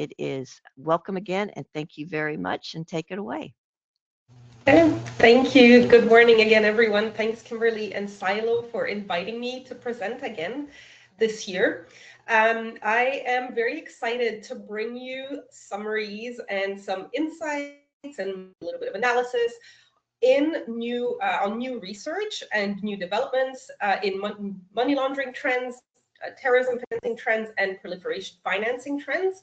it is. Welcome again, and thank you very much, and take it away. Thank you. Good morning again, everyone. Thanks, Kimberly and Silo, for inviting me to present again this year. I am very excited to bring you summaries and some insights and maybe a little bit of analysis on new research and new developments in money laundering trends, terrorism financing trends, and proliferation financing trends.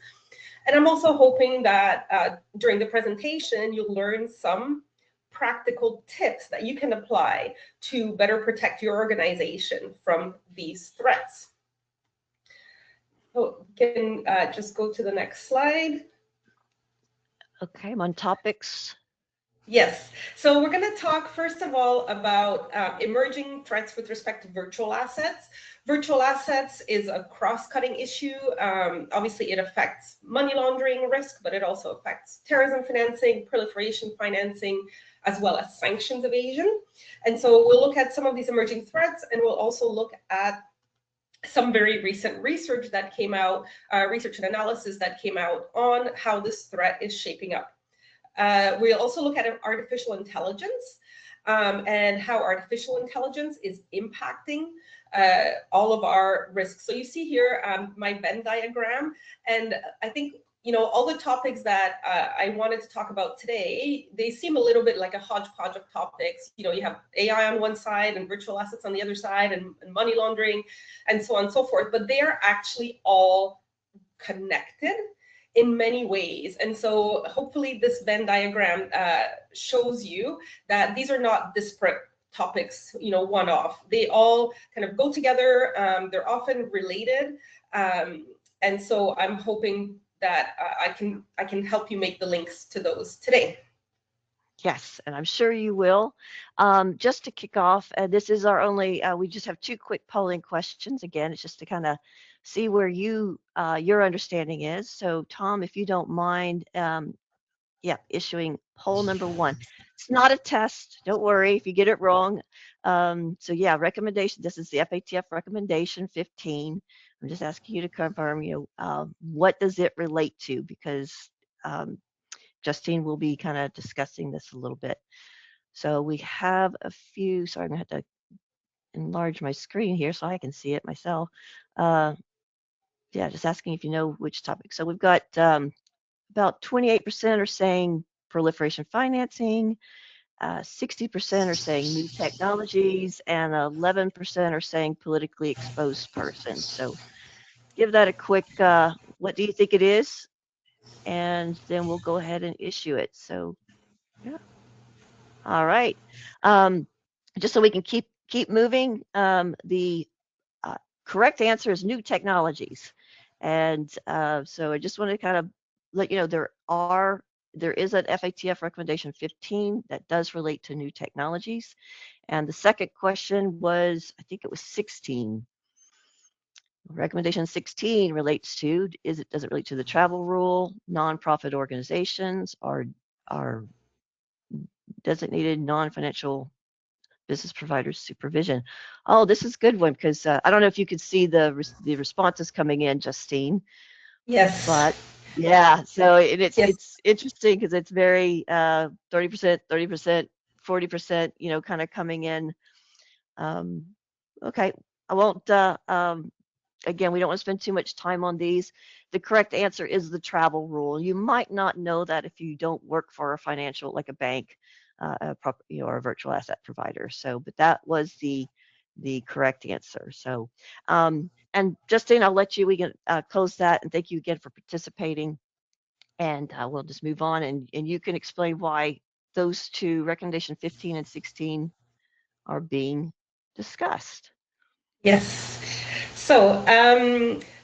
And I'm also hoping that during the presentation, you'll learn some practical tips that you can apply to better protect your organization from these threats. So can just go to the next slide. Okay, I'm on topics. Yes, so we're going to talk first of all about emerging threats with respect to virtual assets. Virtual assets is a cross-cutting issue. Obviously, it affects money laundering risk, but it also affects terrorism financing, proliferation financing, as well as sanctions evasion. And so we'll look at some of these emerging threats, and we'll also look at some very recent research that came out, research and analysis that came out on how this threat is shaping up. We'll also look at artificial intelligence and how artificial intelligence is impacting all of our risks. So you see here my Venn diagram, and I think all the topics that I wanted to talk about today, they seem a little bit like a hodgepodge of topics. You have AI on one side and virtual assets on the other side, and money laundering, and so on and so forth. But they are actually all connected in many ways. And so hopefully this Venn diagram shows you that these are not disparate topics, one-off. They all kind of go together. They're often related. And so I'm hoping that I can help you make the links to those today. Yes, and I'm sure you will. Just to kick off, this is our only, we just have 2 quick polling questions. Again, it's just to kind of see where your understanding is. So Tom, if you don't mind, issuing poll number 1. It's not a test. Don't worry if you get it wrong. So yeah, recommendation. This is the FATF recommendation 15. I'm just asking you to confirm, what does it relate to? Because Justine will be kind of discussing this a little bit. So we have a few, sorry, I'm gonna have to enlarge my screen here so I can see it myself. Yeah, just asking if you know which topic. So we've got about 28% are saying proliferation financing, 60% are saying new technologies, and 11% are saying politically exposed person. So give that a quick, what do you think it is? And then we'll go ahead and issue it. So, yeah. All right. Just so we can keep moving, the correct answer is new technologies. And so I just want to kind of let you know there is an FATF recommendation 15 that does relate to new technologies. And the second question was, I think it was 16. Recommendation 16 relates to, does it relate to the travel rule, nonprofit organizations, or designated non-financial business providers supervision? Oh, this is a good one because I don't know if you could see the responses coming in, Justine. Yes. But yeah, so it's interesting because it's very 30%, 30%, 40%, kind of coming in. Okay, I won't. Again, we don't want to spend too much time on these. The correct answer is the travel rule. You might not know that if you don't work for a financial, like a bank, or a virtual asset provider. So, but that was the correct answer. So, and Justine, I'll let you, we can close that, and thank you again for participating. And we'll just move on, and you can explain why those 2, recommendation 15 and 16, are being discussed. Yes. So,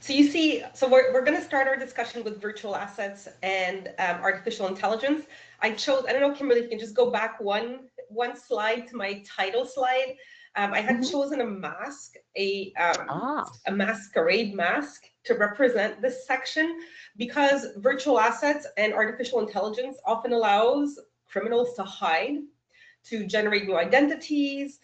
so you see, so we're going to start our discussion with virtual assets and artificial intelligence. I chose, I don't know, Kimberly, if you can just go back one slide to my title slide. I had chosen a mask, a masquerade mask to represent this section, because virtual assets and artificial intelligence often allows criminals to hide, to generate new identities,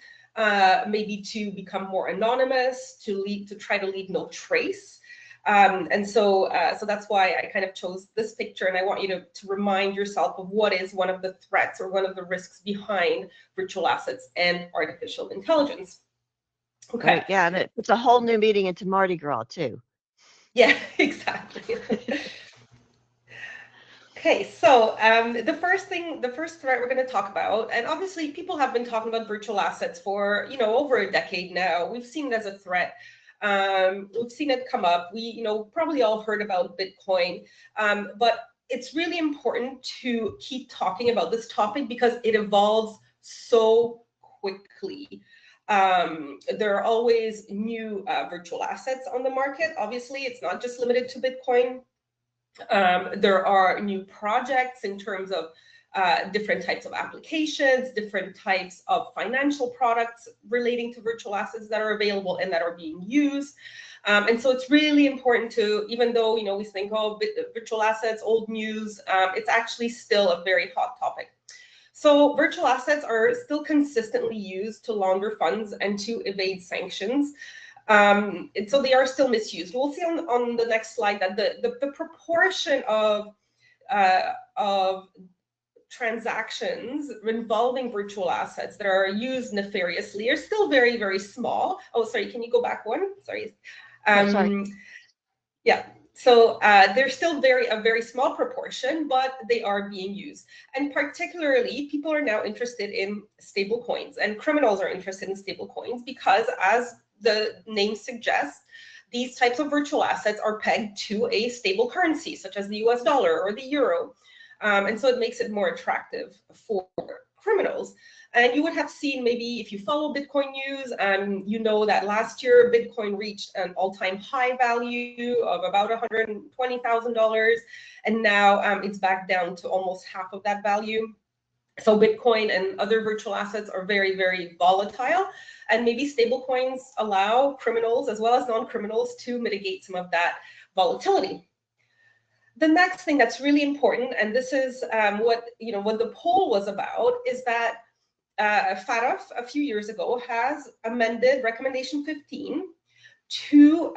maybe to become more anonymous, to try to leave no trace. And so that's why I kind of chose this picture, and I want you to remind yourself of what is one of the threats or one of the risks behind virtual assets and artificial intelligence. Okay. Great. Yeah, and it's a whole new meeting into Mardi Gras too. Yeah, exactly. Okay, so the first threat we're going to talk about, and obviously people have been talking about virtual assets for over a decade now. We've seen it as a threat. We've seen it come up. We probably all heard about Bitcoin, but it's really important to keep talking about this topic because it evolves so quickly. There are always new virtual assets on the market. Obviously, it's not just limited to Bitcoin. There are new projects in terms of different types of applications, different types of financial products relating to virtual assets that are available and that are being used. And so it's really important to, even though we think, oh, virtual assets, old news, it's actually still a very hot topic. So virtual assets are still consistently used to launder funds and to evade sanctions. And so they are still misused. We'll see on the next slide that the proportion of transactions involving virtual assets that are used nefariously are still very, very small. Oh, sorry, can you go back one? Sorry. Oh, sorry. Yeah. So they're still a very small proportion, but they are being used. And particularly, people are now interested in stable coins, and criminals are interested in stable coins because, as the name suggests, these types of virtual assets are pegged to a stable currency, such as the US dollar or the euro. And so it makes it more attractive for criminals. And you would have seen, maybe if you follow Bitcoin news, you know that last year Bitcoin reached an all-time high value of about $120,000, and now it's back down to almost half of that value. So Bitcoin and other virtual assets are very, very volatile, and maybe stable coins allow criminals as well as non-criminals to mitigate some of that volatility. The next thing that's really important, and this is what the poll was about, is that FATF a few years ago has amended Recommendation 15 to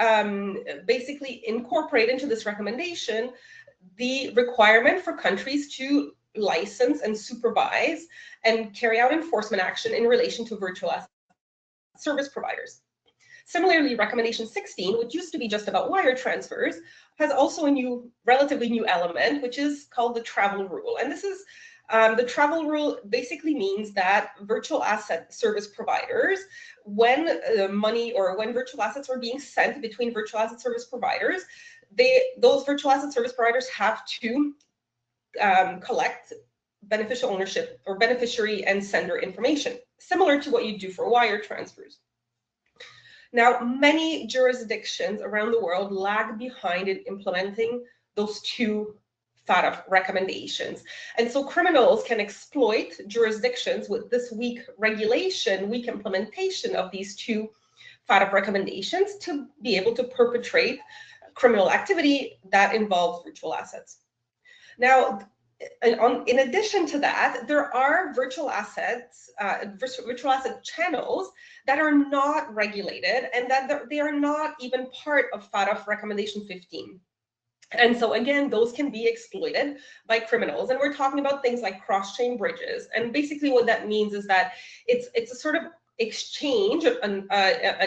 basically incorporate into this recommendation the requirement for countries to license and supervise and carry out enforcement action in relation to virtual asset service providers. Similarly, Recommendation 16, which used to be just about wire transfers, has also a relatively new element, which is called the travel rule. And this is the travel rule basically means that virtual asset service providers, when money or when virtual assets are being sent between virtual asset service providers, those virtual asset service providers have to collect beneficial ownership or beneficiary and sender information, similar to what you do for wire transfers. Now, many jurisdictions around the world lag behind in implementing those two FATF recommendations. And so criminals can exploit jurisdictions with this weak regulation, weak implementation of these two FATF recommendations to be able to perpetrate criminal activity that involves virtual assets. Now, in addition to that, there are virtual asset channels that are not regulated and that they are not even part of FATF Recommendation 15. And so again, those can be exploited by criminals. And we're talking about things like cross-chain bridges. And basically what that means is that it's a sort of exchange, an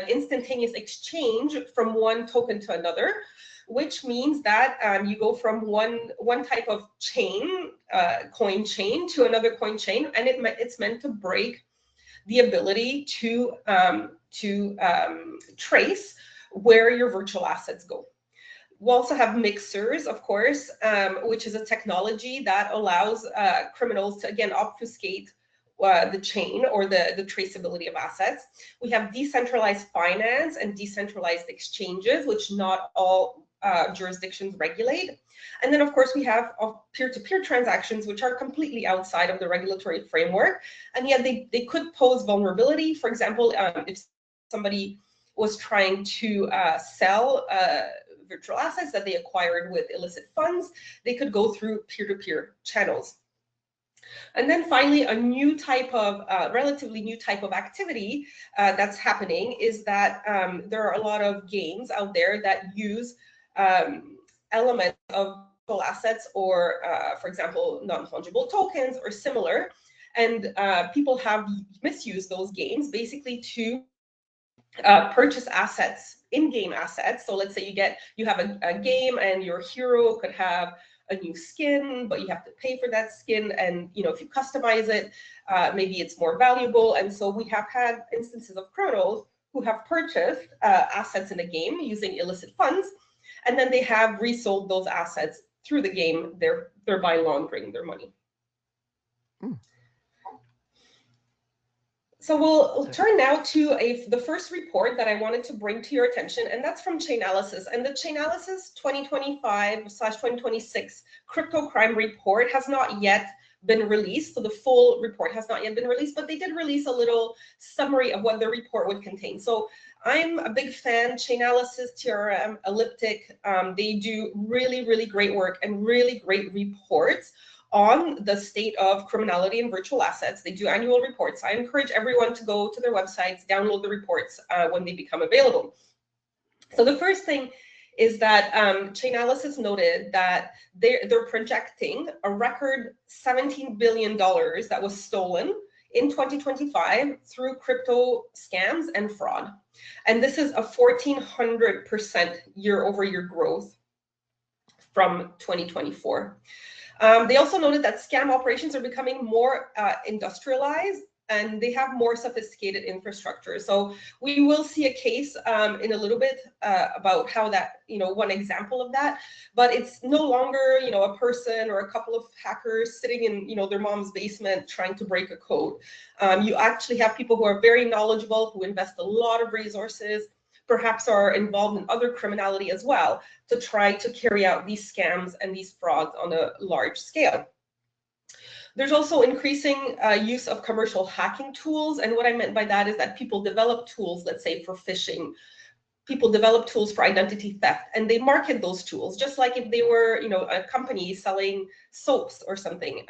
instantaneous exchange from one token to another, which means that you go from one type of chain, coin chain, to another coin chain, and it's meant to break the ability to trace where your virtual assets go. We also have mixers, of course, which is a technology that allows criminals to, again, obfuscate the chain or the traceability of assets. We have decentralized finance and decentralized exchanges, which not all jurisdictions regulate. And then, of course, we have peer-to-peer transactions, which are completely outside of the regulatory framework, and yet they could pose vulnerability. For example, if somebody was trying to sell virtual assets that they acquired with illicit funds, they could go through peer-to-peer channels. And then finally, a new type of, relatively new type of activity that's happening is that there are a lot of games out there that use element of virtual assets or, for example, non-fungible tokens or similar. And people have misused those games basically to purchase assets, in-game assets. So let's say you have a game and your hero could have a new skin, but you have to pay for that skin. And if you customize it, maybe it's more valuable. And so we have had instances of criminals who have purchased assets in a game using illicit funds, and then they have resold those assets through the game, thereby laundering their money. Mm. So we'll turn now to the first report that I wanted to bring to your attention, and that's from Chainalysis. And the Chainalysis 2025/2026 crypto crime report has not yet been released. So the full report has not yet been released, but they did release a little summary of what the report would contain. So I'm a big fan. Chainalysis, TRM, Elliptic, they do really, really great work and really great reports on the state of criminality and virtual assets. They do annual reports. I encourage everyone to go to their websites, download the reports when they become available. So the first thing is that Chainalysis noted that they're projecting a record $17 billion that was stolen in 2025 through crypto scams and fraud. And this is a 1,400% year-over-year growth from 2024. They also noted that scam operations are becoming more industrialized, and they have more sophisticated infrastructure. So we will see a case in a little bit about how that, one example of that, but it's no longer, a person or a couple of hackers sitting in, their mom's basement trying to break a code. You actually have people who are very knowledgeable, who invest a lot of resources, perhaps are involved in other criminality as well, to try to carry out these scams and these frauds on a large scale. There's also increasing use of commercial hacking tools. And what I meant by that is that people develop tools, let's say for phishing, people develop tools for identity theft, and they market those tools, just like if they were, a company selling soaps or something.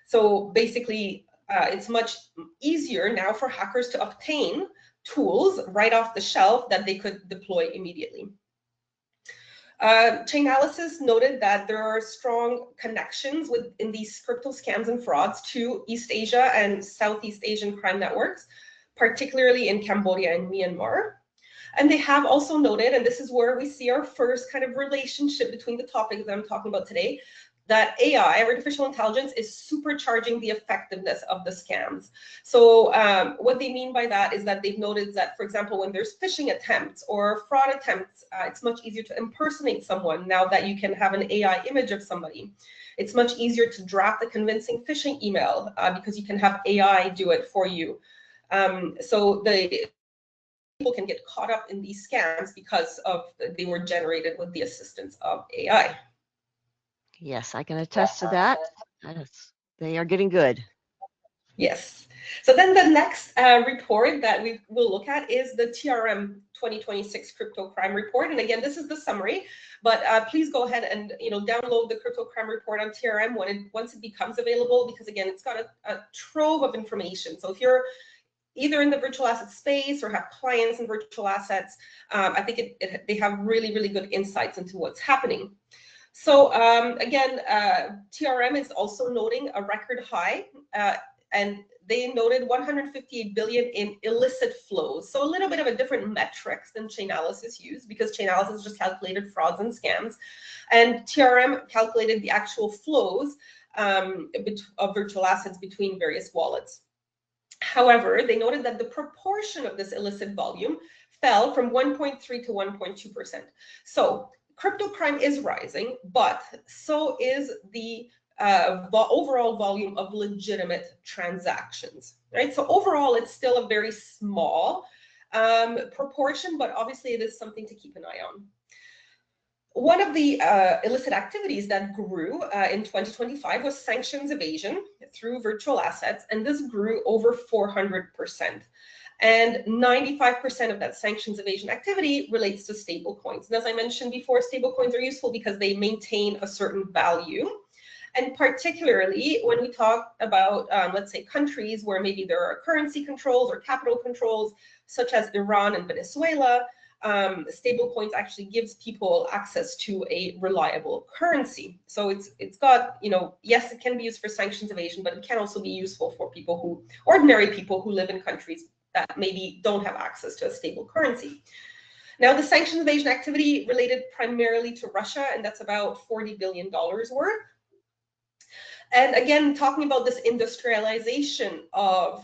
So basically, it's much easier now for hackers to obtain tools right off the shelf that they could deploy immediately. Chainalysis noted that there are strong connections in these crypto scams and frauds to East Asia and Southeast Asian crime networks, particularly in Cambodia and Myanmar. And they have also noted, and this is where we see our first kind of relationship between the topics that I'm talking about today, that AI, artificial intelligence, is supercharging the effectiveness of the scams. So what they mean by that is that they've noted that, for example, when there's phishing attempts or fraud attempts, it's much easier to impersonate someone now that you can have an AI image of somebody. It's much easier to draft a convincing phishing email because you can have AI do it for you. So people can get caught up in these scams because they were generated with the assistance of AI. Yes, I can attest to that. They are getting good. Yes. So then the next report that we will look at is the TRM 2026 Crypto Crime Report. And again, this is the summary, but please go ahead and download the Crypto Crime Report on TRM once it becomes available, because again, it's got a trove of information. So if you're either in the virtual asset space or have clients in virtual assets, I think they have really, really good insights into what's happening. So again, TRM is also noting a record high, and they noted 158 billion in illicit flows. So a little bit of a different metrics than Chainalysis used, because Chainalysis just calculated frauds and scams, and TRM calculated the actual flows of virtual assets between various wallets. However, they noted that the proportion of this illicit volume fell from 1.3 to 1.2%. So crypto crime is rising, but so is the overall volume of legitimate transactions, right? So overall, it's still a very small proportion, but obviously it is something to keep an eye on. One of the illicit activities that grew in 2025 was sanctions evasion through virtual assets, and this grew over 400%. And 95% of that sanctions evasion activity relates to stablecoins. And as I mentioned before, stablecoins are useful because they maintain a certain value. And particularly when we talk about, let's say, countries where maybe there are currency controls or capital controls, such as Iran and Venezuela, stablecoins actually gives people access to a reliable currency. So it's got, yes, it can be used for sanctions evasion, but it can also be useful for ordinary people who live in countries that maybe don't have access to a stable currency. Now, the sanctions evasion activity related primarily to Russia, and that's about $40 billion worth. And again, talking about this industrialization of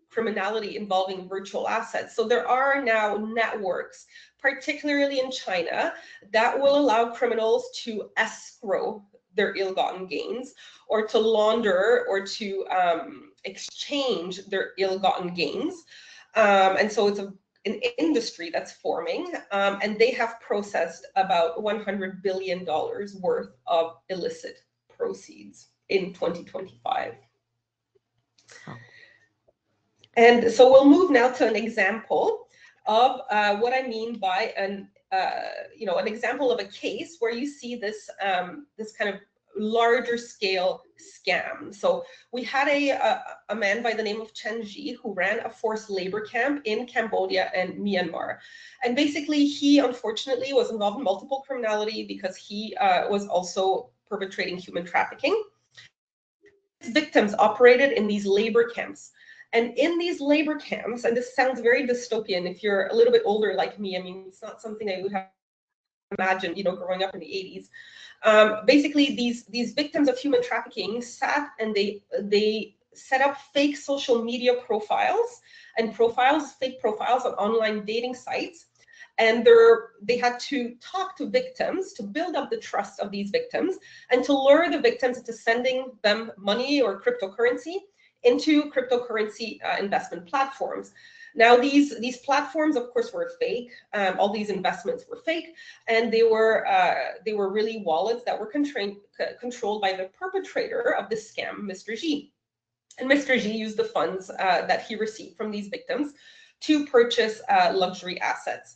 criminality involving virtual assets. So there are now networks, particularly in China, that will allow criminals to escrow their ill-gotten gains, or to launder, or to exchange their ill-gotten gains. And so it's an industry that's forming, and they have processed about $100 billion worth of illicit proceeds in 2025. Oh. And so we'll move now to an example of what I mean by an example of a case where you see this this kind of larger scale scam. So we had a man by the name of Chen Ji who ran a forced labor camp in Cambodia and Myanmar. And basically, he unfortunately was involved in multiple criminality because he was also perpetrating human trafficking. Victims operated in these labor camps. And in these labor camps, and this sounds very dystopian if you're a little bit older like me, I mean, it's not something I would have imagined, growing up in the 80s. Basically, these victims of human trafficking sat and they set up fake social media profiles and fake profiles on online dating sites. And they had to talk to victims to build up the trust of these victims and to lure the victims into sending them money or cryptocurrency into cryptocurrency investment platforms. Now, these platforms, of course, were fake. All these investments were fake, and they were really wallets that were controlled by the perpetrator of this scam, Mr. G. And Mr. G used the funds that he received from these victims to purchase luxury assets.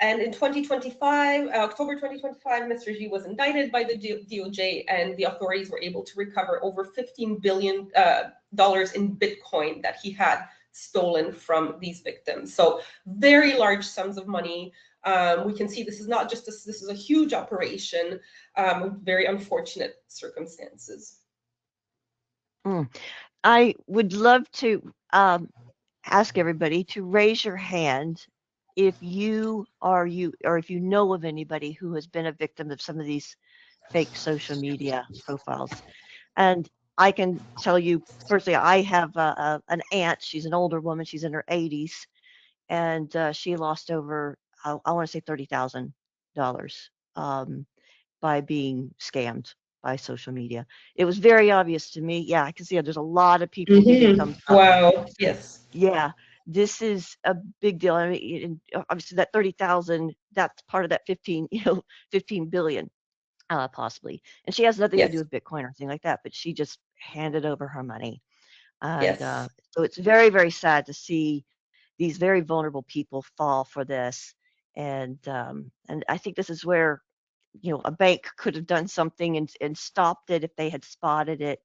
And in October 2025, Mr. G was indicted by the DOJ, and the authorities were able to recover over $15 billion in Bitcoin that he had stolen from these victims. So very large sums of money. We can see this is not just this is a huge operation with very unfortunate circumstances. I would love to ask everybody to raise your hand if you or if you know of anybody who has been a victim of some of these fake social media profiles. And I can tell you personally, I have an aunt. She's an older woman. She's in her 80s, and she lost over, I want to say $30,000 by being scammed by social media. It was very obvious to me. Yeah, I can see there's a lot of people giving thumbs up. Wow. Yes. Yeah, this is a big deal. I mean, obviously that 30,000, that's part of that 15 billion. Possibly. And she has nothing to do Yes. with Bitcoin or anything like that, but she just handed over her money. And Yes. so it's very, very sad to see these very vulnerable people fall for this. And I think this is where, a bank could have done something and stopped it if they had spotted it.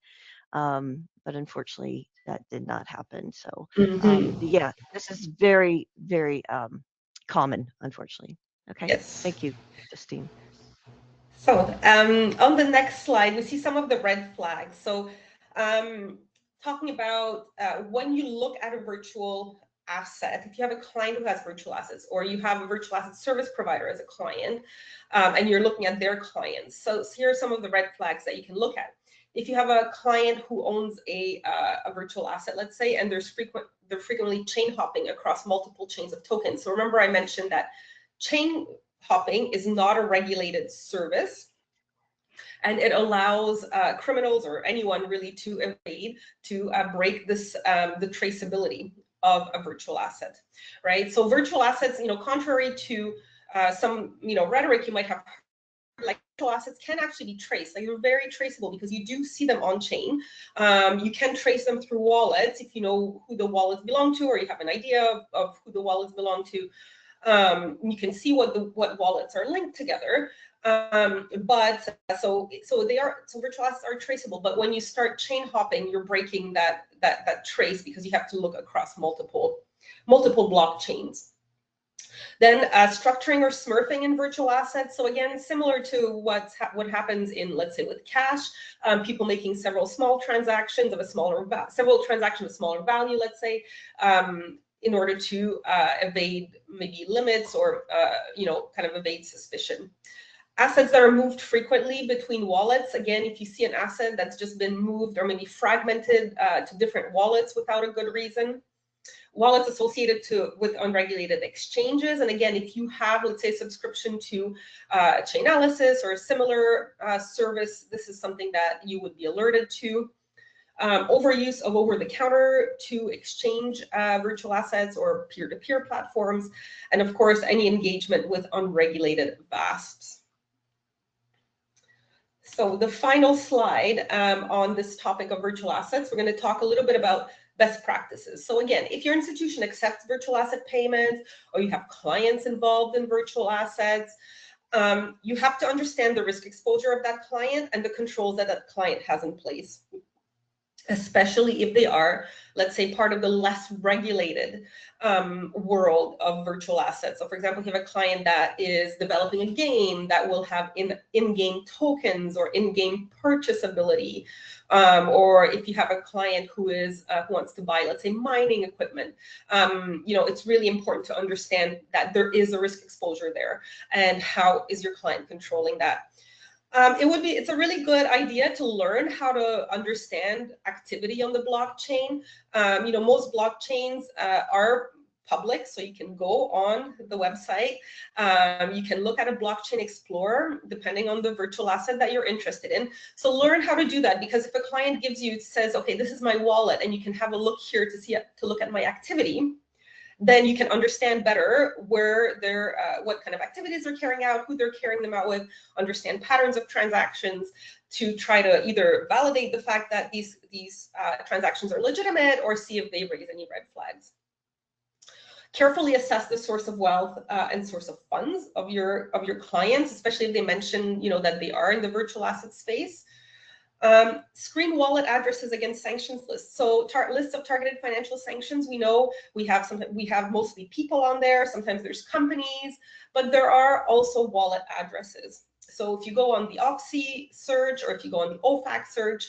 But unfortunately, that did not happen. So, yeah, this is very, very common, unfortunately. Okay, Yes. thank you, Justine. So on the next slide, we see some of the red flags. So talking about when you look at a virtual asset, if you have a client who has virtual assets, or you have a virtual asset service provider as a client, and you're looking at their clients. So here are some of the red flags that you can look at. If you have a client who owns a virtual asset, let's say, and they're frequently chain hopping across multiple chains of tokens. So remember I mentioned that chain hopping is not a regulated service, and it allows criminals or anyone really to evade, to break this the traceability of a virtual asset, right? So virtual assets, contrary to some rhetoric you might have heard, like virtual assets can actually be traced. Like, they're very traceable because you do see them on chain. You can trace them through wallets if you know who the wallets belong to, or you have an idea of who the wallets belong to. You can see what wallets are linked together. But so virtual assets are traceable. But when you start chain hopping, you're breaking that trace because you have to look across multiple blockchains. Then structuring or smurfing in virtual assets. So again, similar to what happens in, let's say, with cash, people making several small transactions of a smaller, several transactions of smaller value, let's say, in order to evade maybe limits or, kind of evade suspicion. Assets that are moved frequently between wallets. Again, if you see an asset that's just been moved or maybe fragmented to different wallets without a good reason. Wallets associated with unregulated exchanges. And again, if you have, let's say, a subscription to Chainalysis or a similar service, this is something that you would be alerted to. Overuse of over-the-counter to exchange virtual assets or peer-to-peer platforms. And of course, any engagement with unregulated VASPs. So the final slide on this topic of virtual assets, we're going to talk a little bit about best practices. So again, if your institution accepts virtual asset payments or you have clients involved in virtual assets, you have to understand the risk exposure of that client and the controls that that client has in place, especially if they are, let's say, part of the less regulated world of virtual assets. So for example, if you have a client that is developing a game that will have in-game tokens or in-game purchase ability, or if you have a client who wants to buy, let's say, mining equipment, it's really important to understand that there is a risk exposure there, and how is your client controlling that. It's a really good idea to learn how to understand activity on the blockchain. Most blockchains are public, so you can go on the website. You can look at a blockchain explorer, depending on the virtual asset that you're interested in. So learn how to do that, because if a client says, okay, this is my wallet, and you can have a look here to look at my activity, then you can understand better where what kind of activities they're carrying out, who they're carrying them out with, understand patterns of transactions to try to either validate the fact that these transactions are legitimate, or see if they raise any red flags. Carefully assess the source of wealth and source of funds of your clients, especially if they mention that they are in the virtual asset space. Screen wallet addresses against sanctions lists. So lists of targeted financial sanctions, we know we have mostly people on there. Sometimes there's companies, but there are also wallet addresses. So if you go on the OXI search, or if you go on the OFAC search,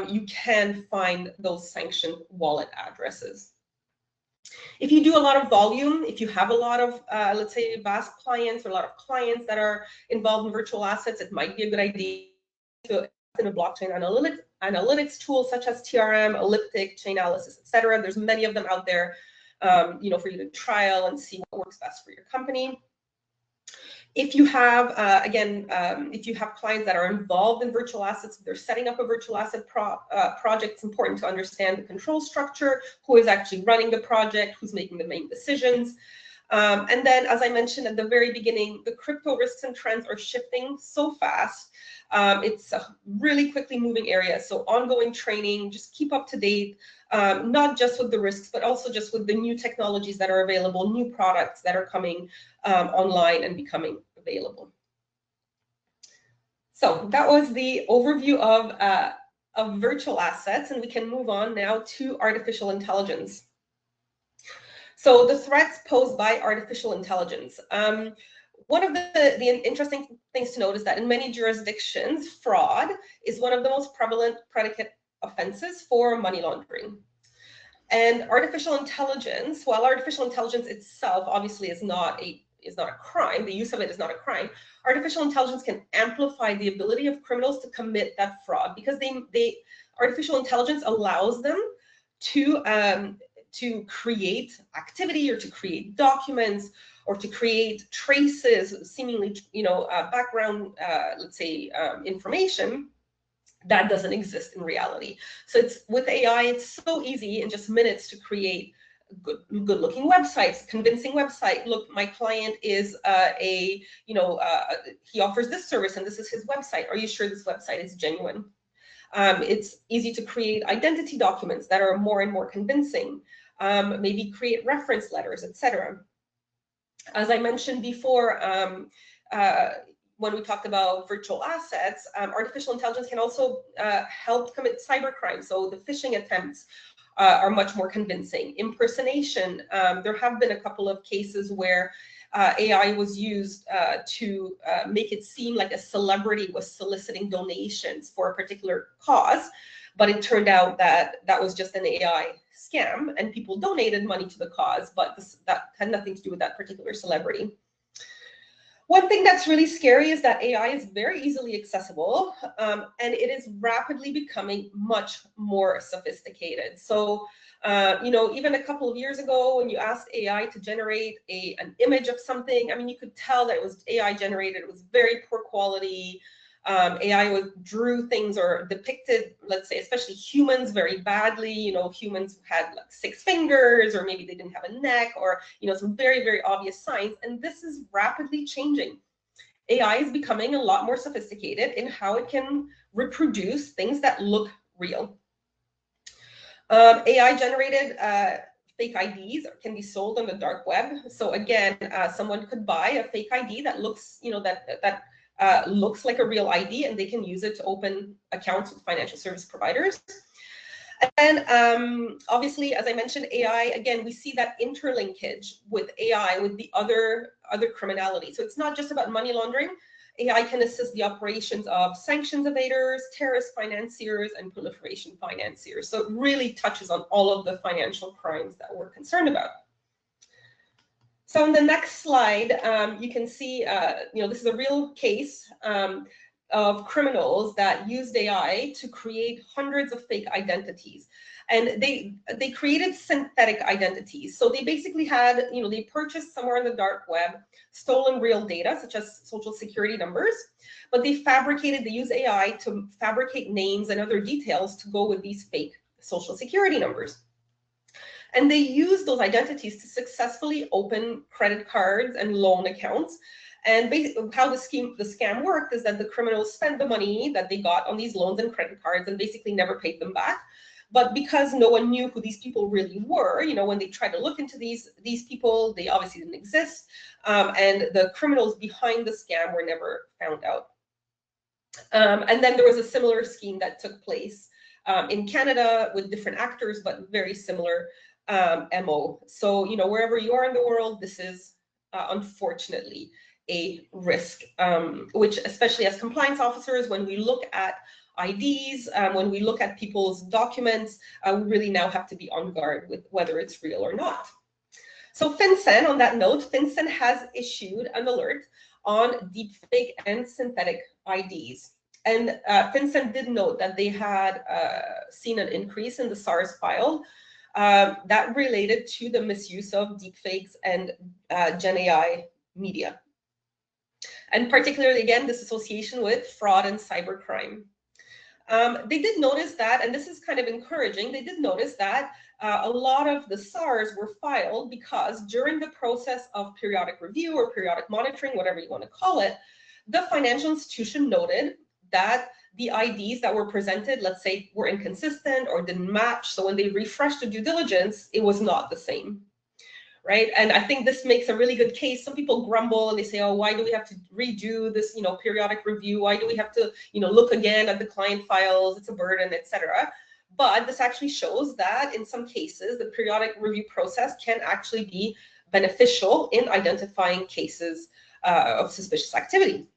you can find those sanctioned wallet addresses. If you do a lot of volume, if you have a lot of, let's say, VASP clients, or a lot of clients that are involved in virtual assets, it might be a good idea to in a blockchain analytics tool such as TRM, Elliptic, Chainalysis, etc. There's many of them out there, for you to trial and see what works best for your company. If you have, if you have clients that are involved in virtual assets, if they're setting up a virtual asset project, it's important to understand the control structure, who is actually running the project, who's making the main decisions. And then, as I mentioned at the very beginning, the crypto risks and trends are shifting so fast. It's a really quickly moving area. So ongoing training, just keep up to date, not just with the risks, but also just with the new technologies that are available, new products that are coming online and becoming available. So that was the overview of virtual assets, and we can move on now to artificial intelligence. So the threats posed by artificial intelligence. One of the interesting things to note is that in many jurisdictions, fraud is one of the most prevalent predicate offenses for money laundering. And artificial intelligence, while artificial intelligence itself obviously is not a crime, the use of it is not a crime, artificial intelligence can amplify the ability of criminals to commit that fraud, because artificial intelligence allows them to create activity, or to create documents, or to create traces, seemingly, background, let's say, information that doesn't exist in reality. So with AI, it's so easy in just minutes to create good-looking websites, convincing website. Look, my client is he offers this service, and this is his website. Are you sure this website is genuine? It's easy to create identity documents that are more and more convincing. Maybe create reference letters, etc. As I mentioned before, when we talked about virtual assets, artificial intelligence can also help commit cybercrime. So the phishing attempts are much more convincing. Impersonation, there have been a couple of cases where AI was used to make it seem like a celebrity was soliciting donations for a particular cause, but it turned out that that was just an AI scam, and people donated money to the cause, but that had nothing to do with that particular celebrity. One thing that's really scary is that AI is very easily accessible, and it is rapidly becoming much more sophisticated. So, even a couple of years ago, when you asked AI to generate an image of something, I mean, you could tell that it was AI generated. It was very poor quality. AI drew things or depicted, let's say, especially humans very badly. Humans had like 6 fingers, or maybe they didn't have a neck, or some very, very obvious signs. And this is rapidly changing. AI is becoming a lot more sophisticated in how it can reproduce things that look real. AI generated fake IDs can be sold on the dark web. So again, someone could buy a fake ID that looks, looks like a real ID, and they can use it to open accounts with financial service providers. And obviously, as I mentioned, AI, again, we see that interlinkage with AI with the other criminality. So it's not just about money laundering. AI can assist the operations of sanctions evaders, terrorist financiers, and proliferation financiers. So it really touches on all of the financial crimes that we're concerned about. So on the next slide, you can see, this is a real case of criminals that used AI to create hundreds of fake identities. And they created synthetic identities. So they basically had, they purchased somewhere on the dark web stolen real data, such as social security numbers, but they use AI to fabricate names and other details to go with these fake social security numbers. And they use those identities to successfully open credit cards and loan accounts. And basically, how the scam worked is that the criminals spent the money that they got on these loans and credit cards and basically never paid them back. But because no one knew who these people really were, when they tried to look into these people, they obviously didn't exist. And the criminals behind the scam were never found out. And then there was a similar scheme that took place in Canada with different actors, but very similar MO. So, wherever you are in the world, this is unfortunately a risk, which especially as compliance officers, when we look at IDs, when we look at people's documents, we really now have to be on guard with whether it's real or not. So FinCEN, on that note, FinCEN has issued an alert on deepfake and synthetic IDs. And FinCEN did note that they had seen an increase in the SARS filed that related to the misuse of deepfakes and Gen AI media. And particularly, again, this association with fraud and cybercrime. They did notice that, and this is kind of encouraging, they did notice that a lot of the SARs were filed because during the process of periodic review or periodic monitoring, whatever you want to call it, the financial institution noted that the IDs that were presented, let's say, were inconsistent or didn't match. So when they refreshed the due diligence, it was not the same, right? And I think this makes a really good case. Some people grumble and they say, oh, why do we have to redo this, periodic review? Why do we have to, look again at the client files? It's a burden, etc. But this actually shows that in some cases, the periodic review process can actually be beneficial in identifying cases of suspicious activity.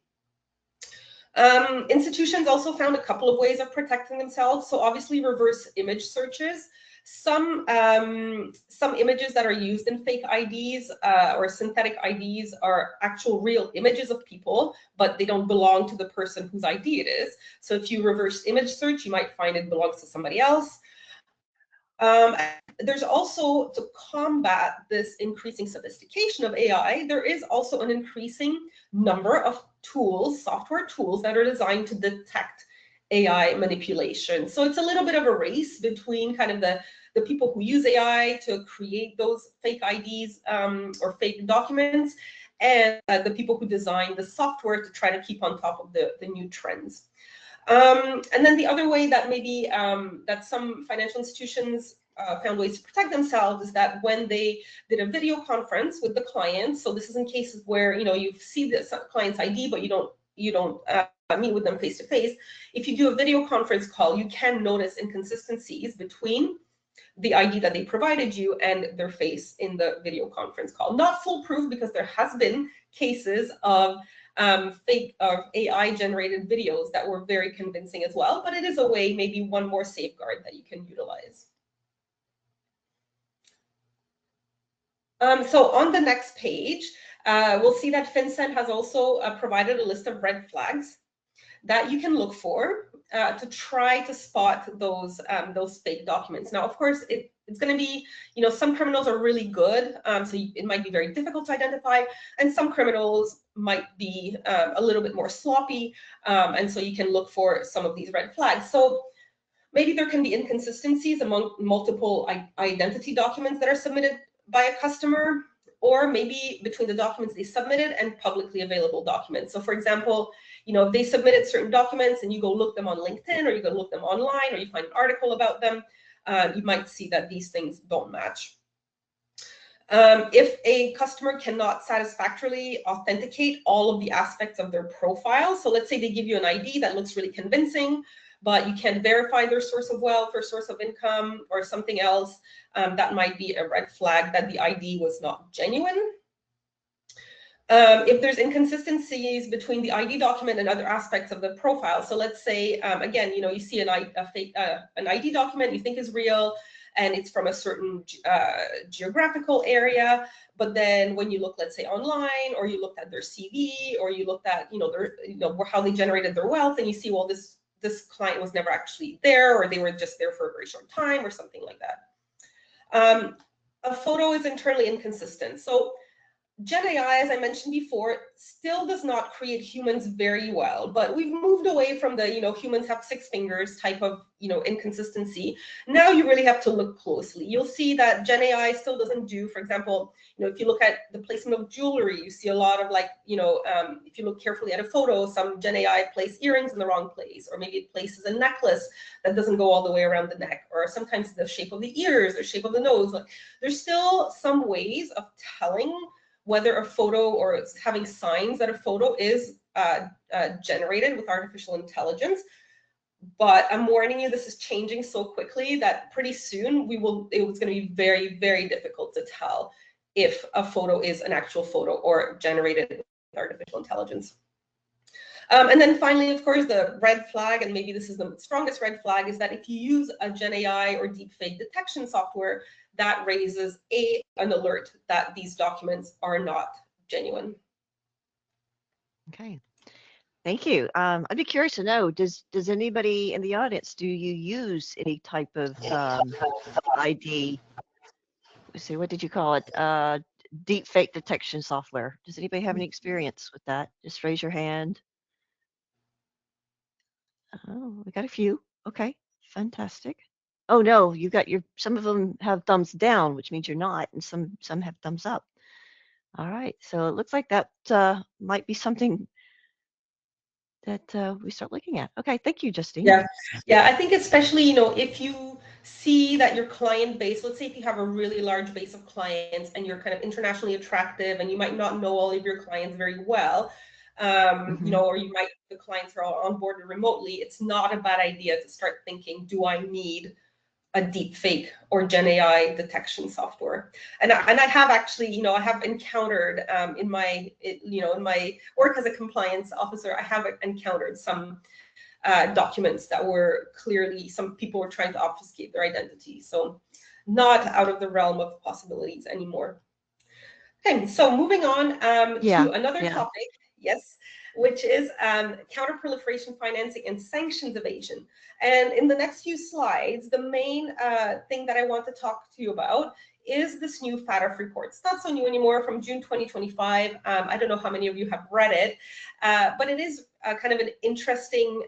Institutions also found a couple of ways of protecting themselves. So obviously reverse image searches. Some images that are used in fake IDs or synthetic IDs are actual real images of people, but they don't belong to the person whose ID it is. So if you reverse image search, you might find it belongs to somebody else. There's also, to combat this increasing sophistication of AI, there is also an increasing number of tools, software tools that are designed to detect AI manipulation. So it's a little bit of a race between kind of the people who use AI to create those fake IDs or fake documents, and the people who design the software to try to keep on top of the new trends. And then the other way that maybe that some financial institutions found ways to protect themselves is that when they did a video conference with the client, so this is in cases where you see the client's ID, but you don't meet with them face to face. If you do a video conference call, you can notice inconsistencies between the ID that they provided you and their face in the video conference call. Not foolproof, because there has been cases of fake of AI generated videos that were very convincing as well, but it is a way, maybe one more safeguard that you can utilize. So on the next page, we'll see that FinCEN has also provided a list of red flags that you can look for to try to spot those fake documents. Now, of course, it's going to be, some criminals are really good, so it might be very difficult to identify, and some criminals might be a little bit more sloppy, and so you can look for some of these red flags. So maybe there can be inconsistencies among multiple identity documents that are submitted by a customer, or maybe between the documents they submitted and publicly available documents. So for example, if they submitted certain documents and you go look them on LinkedIn, or you go look them online, or you find an article about them, you might see that these things don't match. If a customer cannot satisfactorily authenticate all of the aspects of their profile, so let's say they give you an ID that looks really convincing, but you can't verify their source of wealth or source of income or something else, that might be a red flag that the ID was not genuine. If there's inconsistencies between the ID document and other aspects of the profile, so let's say, again, you see an ID document you think is real, and it's from a certain geographical area, but then when you look, let's say, online, or you looked at their CV, or you looked at, how they generated their wealth, and you see, well, this client was never actually there, or they were just there for a very short time, or something like that. A photo is internally inconsistent. So Gen AI, as I mentioned before, still does not create humans very well, but we've moved away from the, humans have 6 fingers type of, inconsistency. Now you really have to look closely. You'll see that Gen AI still doesn't do, for example, if you look at the placement of jewelry, you see a lot of if you look carefully at a photo, some Gen AI place earrings in the wrong place, or maybe it places a necklace that doesn't go all the way around the neck, or sometimes the shape of the ears, or shape of the nose. There's still some ways of telling whether a photo, or having signs that a photo is generated with artificial intelligence. But I'm warning you, this is changing so quickly that pretty soon it's going to be very, very difficult to tell if a photo is an actual photo or generated with artificial intelligence. And then finally, of course, the red flag, and maybe this is the strongest red flag, is that if you use a Gen AI or deepfake detection software, that raises an alert that these documents are not genuine. Okay. Thank you. I'd be curious to know, does anybody in the audience, do you use any type of ID? Let's see, what did you call it? Deep fake detection software. Does anybody have any experience with that? Just raise your hand. Oh, we got a few. Okay, fantastic. Oh no, some of them have thumbs down, which means you're not, and some have thumbs up. All right, so it looks like that might be something that we start looking at. Okay, thank you, Justine. Yeah, I think especially, if you see that your client base, let's say if you have a really large base of clients and you're kind of internationally attractive, and you might not know all of your clients very well, or the clients are all onboarded remotely, it's not a bad idea to start thinking, do I need a deep fake or Gen AI detection software? And I have actually, I have encountered in my work as a compliance officer, I have encountered some documents that were clearly, some people were trying to obfuscate their identity. So not out of the realm of possibilities anymore. Okay, so moving on to another topic, yes, which is counter-proliferation financing and sanctions evasion. And in the next few slides, the main thing that I want to talk to you about is this new FATF report. It's not so new anymore, from June 2025. I don't know how many of you have read it, but it is kind of an interesting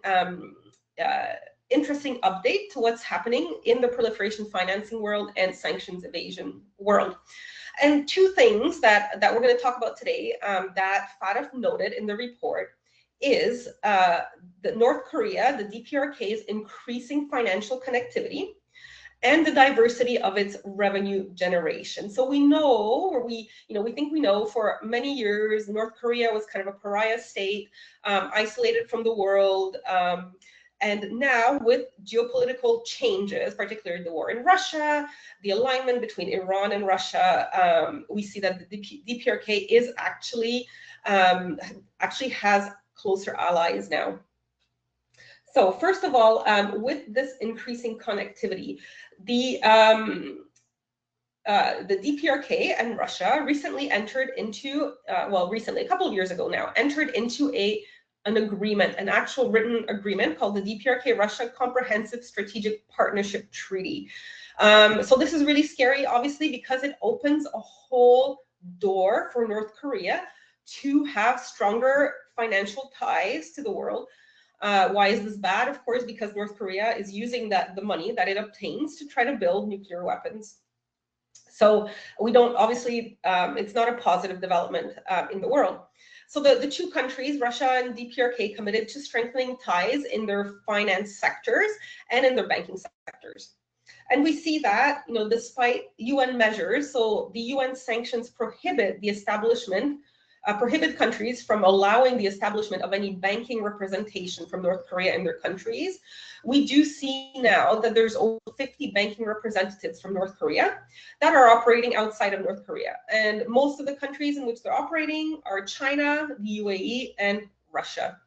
update to what's happening in the proliferation financing world and sanctions evasion world. And 2 things that we're going to talk about today that FATF noted in the report is that North Korea, the DPRK, is increasing financial connectivity and the diversity of its revenue generation. So we know, or we think we know, for many years, North Korea was kind of a pariah state, isolated from the world, And now with geopolitical changes, particularly the war in Russia, the alignment between Iran and Russia, we see that the DPRK is actually has closer allies now. So first of all, with this increasing connectivity, the DPRK and Russia recently entered into, recently, a couple of years ago now, entered into an agreement, an actual written agreement called the DPRK-Russia Comprehensive Strategic Partnership Treaty. So this is really scary, obviously, because it opens a whole door for North Korea to have stronger financial ties to the world. Why is this bad? Of course, because North Korea is using the money that it obtains to try to build nuclear weapons. So we don't, obviously, it's not a positive development in the world. So the two countries, Russia and DPRK, committed to strengthening ties in their finance sectors and in their banking sectors. And we see that, despite UN measures, so the UN sanctions prohibit the establishment, prohibit countries from allowing the establishment of any banking representation from North Korea in their countries. We do see now that there's over 50 banking representatives from North Korea that are operating outside of North Korea. And most of the countries in which they're operating are China, the UAE, and Russia.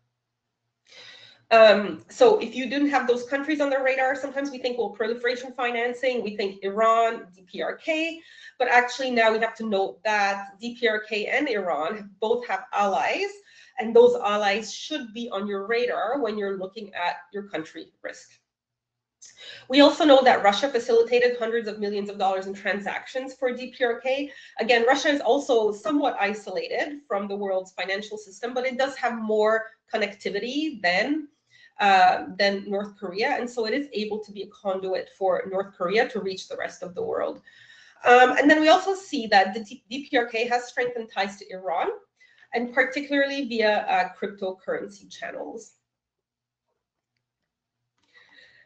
So if you didn't have those countries on the radar, sometimes we think, well, proliferation financing, we think Iran, DPRK, but actually now we have to note that DPRK and Iran both have allies, and those allies should be on your radar when you're looking at your country risk. We also know that Russia facilitated hundreds of millions of dollars in transactions for DPRK. Again, Russia is also somewhat isolated from the world's financial system, but it does have more connectivity than North Korea, and so it is able to be a conduit for North Korea to reach the rest of the world. And then we also see that the DPRK has strengthened ties to Iran, and particularly via cryptocurrency channels.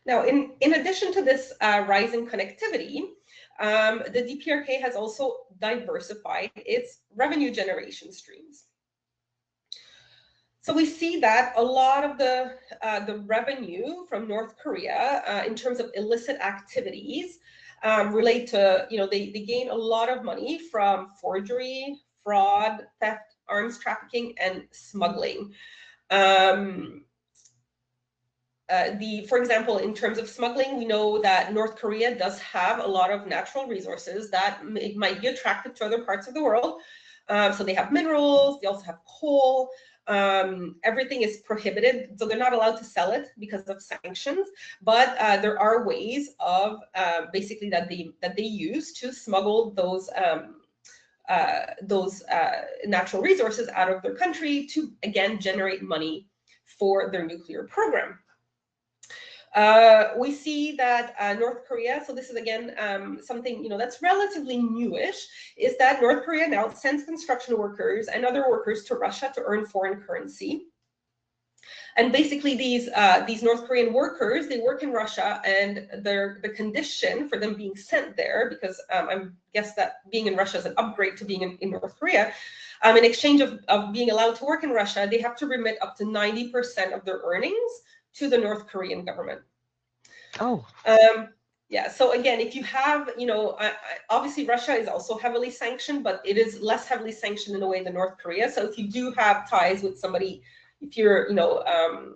Now, in addition to this rising connectivity, the DPRK has also diversified its revenue generation streams. So we see that a lot of the revenue from North Korea in terms of illicit activities relate to, they gain a lot of money from forgery, fraud, theft, arms trafficking, and smuggling. For example, in terms of smuggling, we know that North Korea does have a lot of natural resources that might be attractive to other parts of the world. So they have minerals, they also have coal. Everything is prohibited, so they're not allowed to sell it because of sanctions. But there are ways of basically that they use to smuggle those natural resources out of their country to, again, generate money for their nuclear program. We see that North Korea, so this is again something that's relatively newish, is that North Korea now sends construction workers and other workers to Russia to earn foreign currency. And basically these North Korean workers, they work in Russia, and the condition for them being sent there, because I guess that being in Russia is an upgrade to being in North Korea, in exchange of being allowed to work in Russia, they have to remit up to 90% of their earnings to the North Korean government. Oh. Yeah, so again, if you have, obviously Russia is also heavily sanctioned, but it is less heavily sanctioned in a way than North Korea. So if you do have ties with somebody, if you're,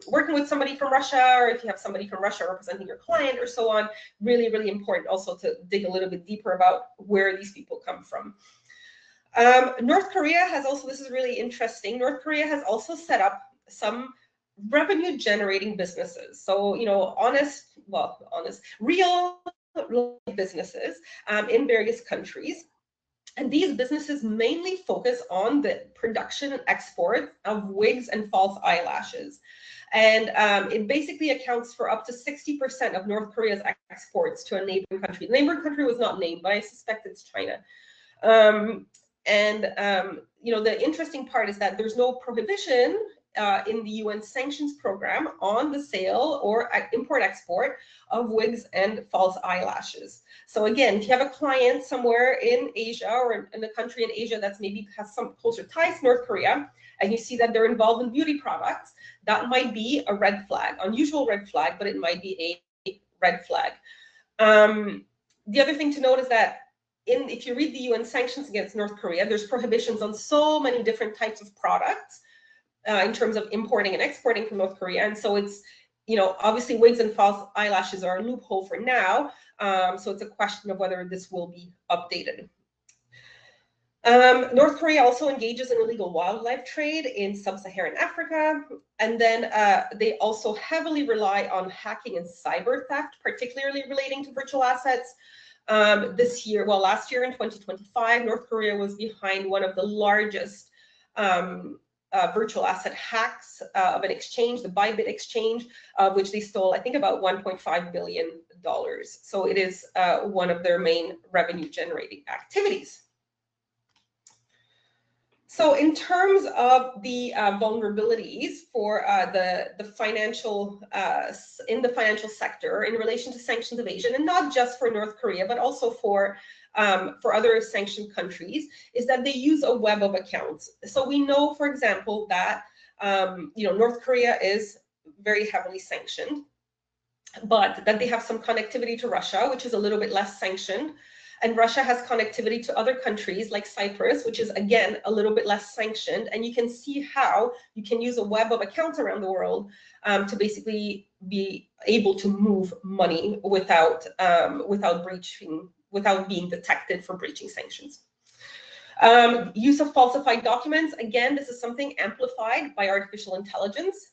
working with somebody from Russia, or if you have somebody from Russia representing your client or so on, really, really important also to dig a little bit deeper about where these people come from. North Korea has also, this is really interesting, North Korea has also set up some revenue generating businesses. So, real businesses in various countries. And these businesses mainly focus on the production and export of wigs and false eyelashes. And it basically accounts for up to 60% of North Korea's exports to a neighboring country. The neighboring country was not named, but I suspect it's China. The interesting part is that there's no prohibition in the UN sanctions program on the sale or import-export of wigs and false eyelashes. So again, if you have a client somewhere in Asia or in a country in Asia that's maybe has some closer ties to North Korea, and you see that they're involved in beauty products, that might be a red flag, unusual red flag, but it might be a red flag. The other thing to note is that if you read the UN sanctions against North Korea, there's prohibitions on so many different types of products in terms of importing and exporting from North Korea. And so it's, obviously wigs and false eyelashes are a loophole for now. So it's a question of whether this will be updated. North Korea also engages in illegal wildlife trade in sub-Saharan Africa. And then they also heavily rely on hacking and cyber theft, particularly relating to virtual assets. Last year in 2025, North Korea was behind one of the largest virtual asset hacks of an exchange, the Bybit exchange, which they stole, I think, about $1.5 billion. So it is one of their main revenue generating activities. So in terms of the vulnerabilities for the financial in the financial sector in relation to sanctions evasion, and not just for North Korea, but also for other sanctioned countries, is that they use a web of accounts. So we know, for example, that North Korea is very heavily sanctioned, but that they have some connectivity to Russia, which is a little bit less sanctioned. And Russia has connectivity to other countries like Cyprus, which is, again, a little bit less sanctioned. And you can see how you can use a web of accounts around the world to basically be able to move money without being detected for breaching sanctions. Use of falsified documents. Again, this is something amplified by artificial intelligence.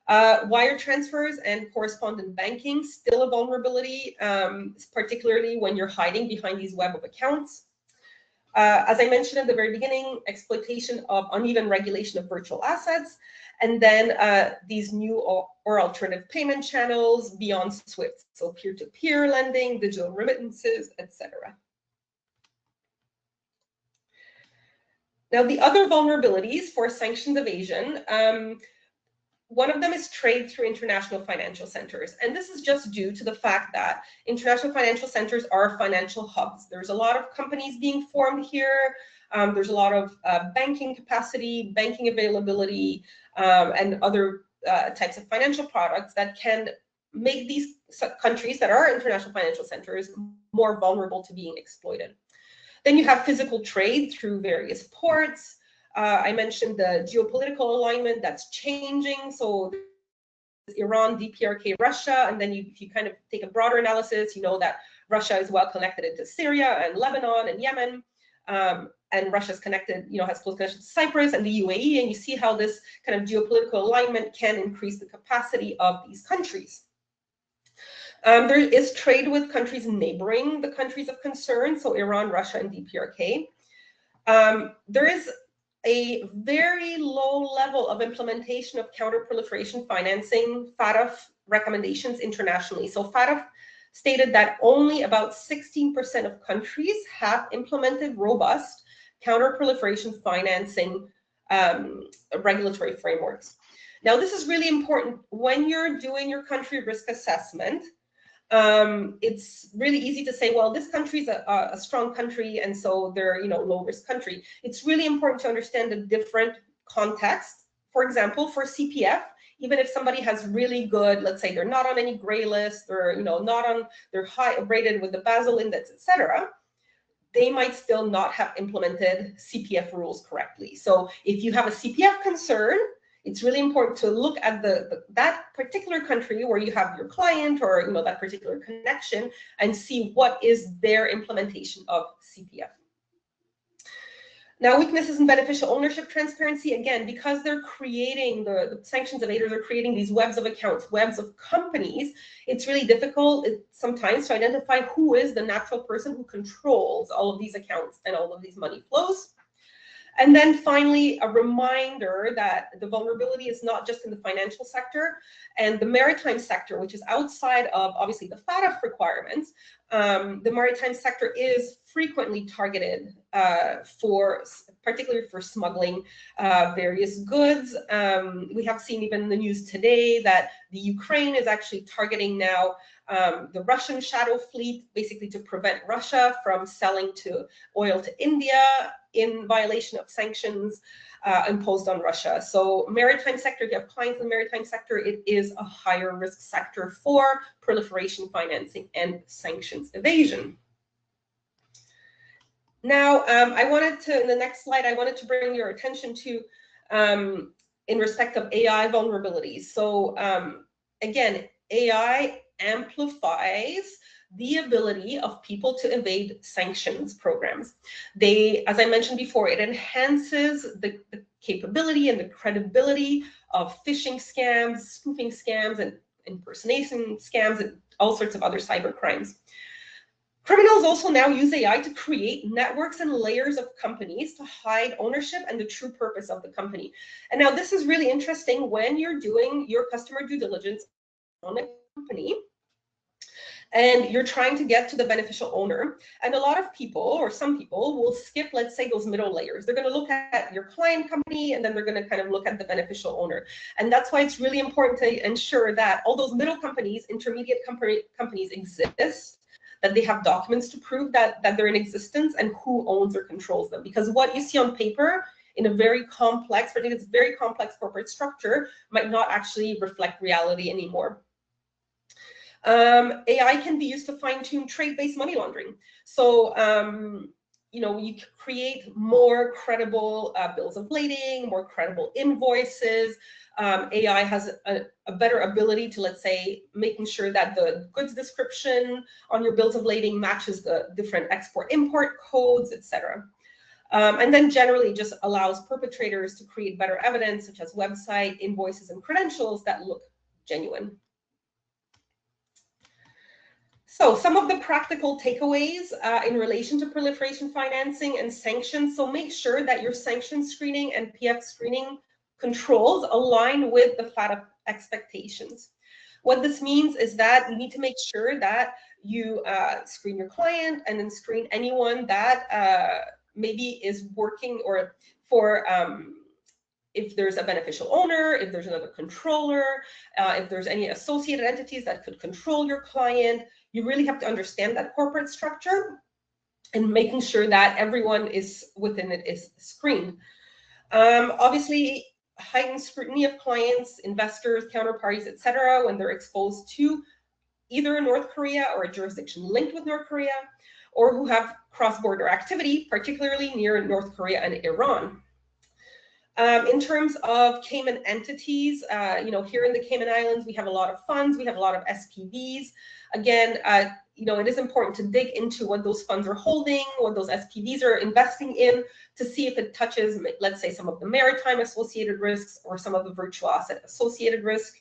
Wire transfers and correspondent banking, still a vulnerability, particularly when you're hiding behind these web of accounts. As I mentioned at the very beginning, exploitation of uneven regulation of virtual assets, and then these new or alternative payment channels beyond SWIFT, so peer-to-peer lending, digital remittances, etc. Now, the other vulnerabilities for sanctions evasion, one of them is trade through international financial centers. And this is just due to the fact that international financial centers are financial hubs. There's a lot of companies being formed here. There's a lot of banking capacity, banking availability, and other types of financial products that can make these countries that are international financial centers more vulnerable to being exploited. Then you have physical trade through various ports. I mentioned the geopolitical alignment that's changing. So Iran, DPRK, Russia, and then if you kind of take a broader analysis, you know that Russia is well connected into Syria and Lebanon and Yemen, and Russia's connected, has close connection to Cyprus and the UAE, and you see how this kind of geopolitical alignment can increase the capacity of these countries. There is trade with countries neighboring the countries of concern, so Iran, Russia, and DPRK. There is a very low level of implementation of counter-proliferation financing, FATF recommendations internationally. So FATF stated that only about 16% of countries have implemented robust counter-proliferation financing regulatory frameworks. Now, this is really important when you're doing your country risk assessment. It's really easy to say, well, this country is a strong country, and so they're low risk country. It's really important to understand the different context. For example, for CPF, even if somebody has really good, let's say they're not on any gray list, or they're high rated with the Basel Index, etc., they might still not have implemented CPF rules correctly. So if you have a CPF concern, it's really important to look at that particular country where you have your client or that particular connection and see what is their implementation of CPF. Now, weaknesses in beneficial ownership transparency, again, because they're creating, the sanctions evaders are creating these webs of accounts, webs of companies, it's really difficult sometimes to identify who is the natural person who controls all of these accounts and all of these money flows. And then finally, a reminder that the vulnerability is not just in the financial sector and the maritime sector, which is outside of, obviously, the FATF requirements. The maritime sector is frequently targeted particularly for smuggling various goods. We have seen even in the news today that the Ukraine is actually targeting now the Russian shadow fleet, basically to prevent Russia from selling oil to India in violation of sanctions imposed on Russia. So maritime sector, if you have clients in the maritime sector, it is a higher risk sector for proliferation financing and sanctions evasion. Now, in the next slide, I wanted to bring your attention to, in respect of AI vulnerabilities. So again, AI amplifies the ability of people to evade sanctions programs. As I mentioned before, it enhances the capability and the credibility of phishing scams, spoofing scams, and impersonation scams, and all sorts of other cyber crimes. Criminals also now use AI to create networks and layers of companies to hide ownership and the true purpose of the company. And now this is really interesting when you're doing your customer due diligence on a company and you're trying to get to the beneficial owner. And a lot of people, or some people, will skip, let's say, those middle layers. They're going to look at your client company, and then they're going to kind of look at the beneficial owner. And that's why it's really important to ensure that all those middle companies, intermediate companies exist, that they have documents to prove that they're in existence, and who owns or controls them. Because what you see on paper in a very complex, particularly it's very complex corporate structure, might not actually reflect reality anymore. AI can be used to fine-tune trade-based money laundering. So, you create more credible bills of lading, more credible invoices. AI has a better ability to, let's say, making sure that the goods description on your bills of lading matches the different export-import codes, etc. And then generally just allows perpetrators to create better evidence, such as website, invoices, and credentials that look genuine. So some of the practical takeaways in relation to proliferation financing and sanctions. So make sure that your sanction screening and PF screening controls align with the FATF expectations. What this means is that you need to make sure that you screen your client and then screen anyone that maybe is working or for if there's a beneficial owner, if there's another controller, if there's any associated entities that could control your client. You really have to understand that corporate structure and making sure that everyone is within it is screened. Obviously, heightened scrutiny of clients, investors, counterparties, etc., when they're exposed to either North Korea or a jurisdiction linked with North Korea, or who have cross-border activity, particularly near North Korea and Iran. In terms of Cayman entities, here in the Cayman Islands, we have a lot of funds, we have a lot of SPVs. Again, it is important to dig into what those funds are holding, what those SPVs are investing in, to see if it touches, let's say, some of the maritime associated risks or some of the virtual asset associated risk.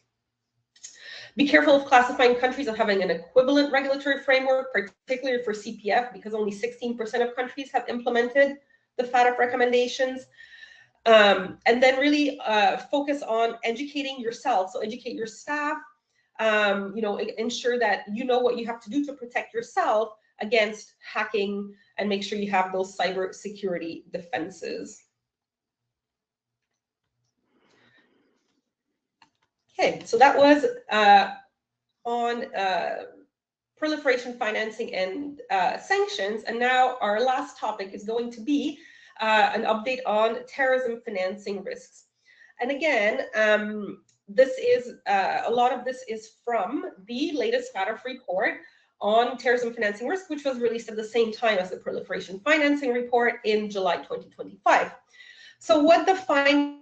Be careful of classifying countries as having an equivalent regulatory framework, particularly for CPF, because only 16% of countries have implemented the FATF recommendations. And then really focus on educating yourself. So educate your staff, ensure that you know what you have to do to protect yourself against hacking, and make sure you have those cyber security defenses. Okay, so that was on proliferation financing and sanctions. And now our last topic is going to be an update on terrorism financing risks. And again, a lot of this is from the latest FATF report on terrorism financing risk, which was released at the same time as the proliferation financing report in July 2025. So what the findings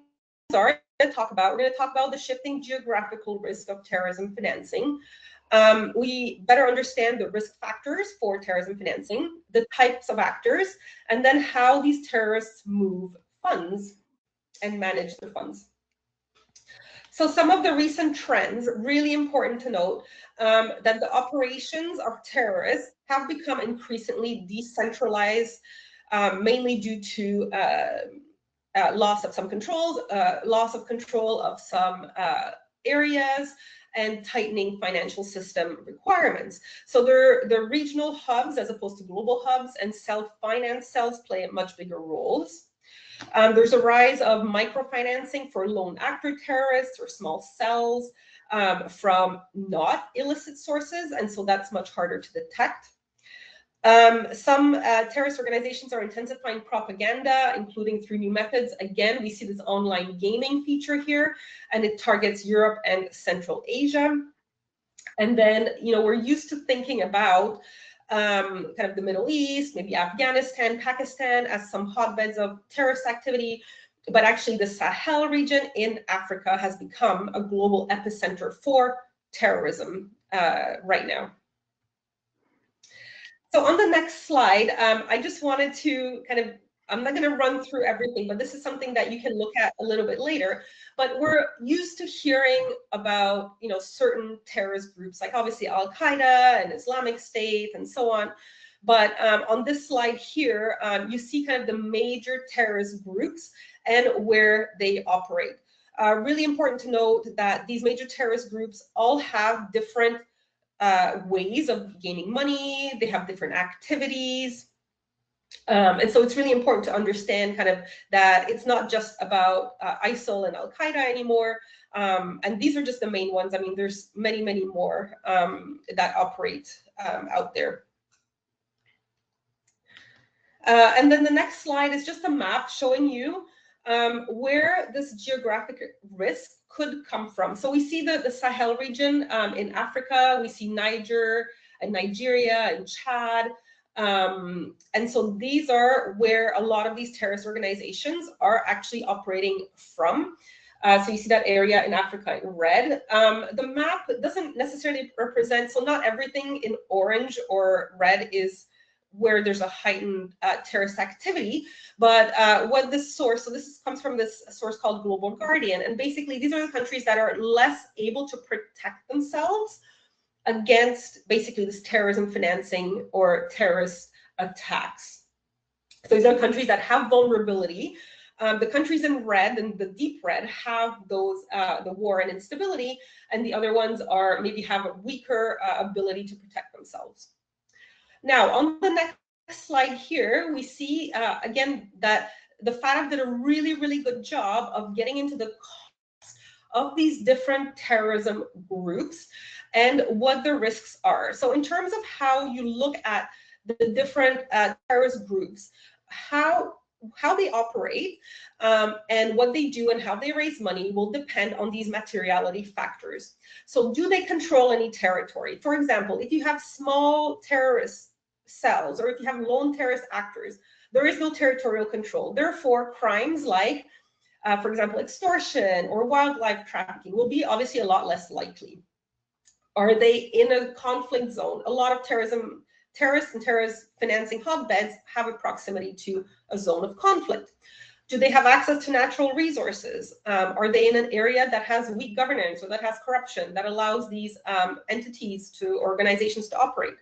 are, we're going to talk about the shifting geographical risk of terrorism financing. We better understand the risk factors for terrorism financing, the types of actors, and then how these terrorists move funds and manage the funds. So some of the recent trends, really important to note, that the operations of terrorists have become increasingly decentralized, mainly due to loss of some controls, loss of control of some areas, and tightening financial system requirements. So they're regional hubs as opposed to global hubs, and self-finance cells play much bigger roles. There's a rise of microfinancing for lone actor terrorists or small cells from not illicit sources, and so that's much harder to detect. Some terrorist organizations are intensifying propaganda, including through new methods. Again, we see this online gaming feature here, and it targets Europe and Central Asia. And then, we're used to thinking about kind of the Middle East, maybe Afghanistan, Pakistan as some hotbeds of terrorist activity. But actually, the Sahel region in Africa has become a global epicenter for terrorism right now. So on the next slide, I just wanted to I'm not going to run through everything, but this is something that you can look at a little bit later. But we're used to hearing about, certain terrorist groups, like obviously Al-Qaeda and Islamic State and so on. But on this slide here, you see kind of the major terrorist groups and where they operate. Really important to note that these major terrorist groups all have different ways of gaining money. They have different activities. And so it's really important to understand kind of that it's not just about ISIL and Al-Qaeda anymore. And these are just the main ones. I mean, there's many, many more that operate out there. And then the next slide is just a map showing you where this geographic risk could come from. So we see the Sahel region in Africa. We see Niger and Nigeria and Chad. And so these are where a lot of these terrorist organizations are actually operating from. So you see that area in Africa in red. The map doesn't necessarily represent, so not everything in orange or red is where there's a heightened terrorist activity, but what this source, so this comes from this source called Global Guardian, and basically these are the countries that are less able to protect themselves against basically this terrorism financing or terrorist attacks. So these are countries that have vulnerability. The countries in red and the deep red have those, the war and instability, and the other ones are maybe have a weaker ability to protect themselves. Now, on the next slide here, we see, again, that the FATF did a really, really good job of getting into the costs of these different terrorism groups and what the risks are. So in terms of how you look at the different terrorist groups, how they operate and what they do and how they raise money will depend on these materiality factors. So do they control any territory? For example, if you have small terrorist cells or if you have lone terrorist actors, there is no territorial control. Therefore, crimes like, for example, extortion or wildlife trafficking will be obviously a lot less likely. Are they in a conflict zone? A lot of terrorists and terrorist financing hotbeds have a proximity to a zone of conflict. Do they have access to natural resources? Are they in an area that has weak governance or that has corruption that allows these entities to organizations to operate?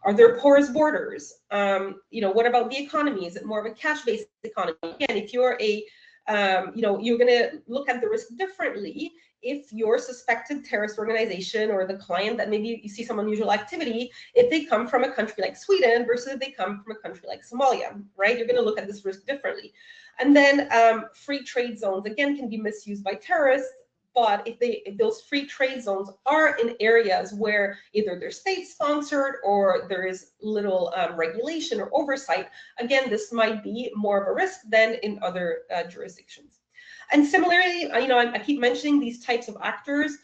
Are there porous borders? What about the economy? Is it more of a cash-based economy? Again, if you're you're going to look at the risk differently if your suspected terrorist organization or the client that maybe you see some unusual activity, if they come from a country like Sweden versus if they come from a country like Somalia, right? You're going to look at this risk differently. And then free trade zones, again, can be misused by terrorists. But if those free trade zones are in areas where either they're state-sponsored or there is little regulation or oversight, again, this might be more of a risk than in other jurisdictions. And similarly, I keep mentioning these types of actors.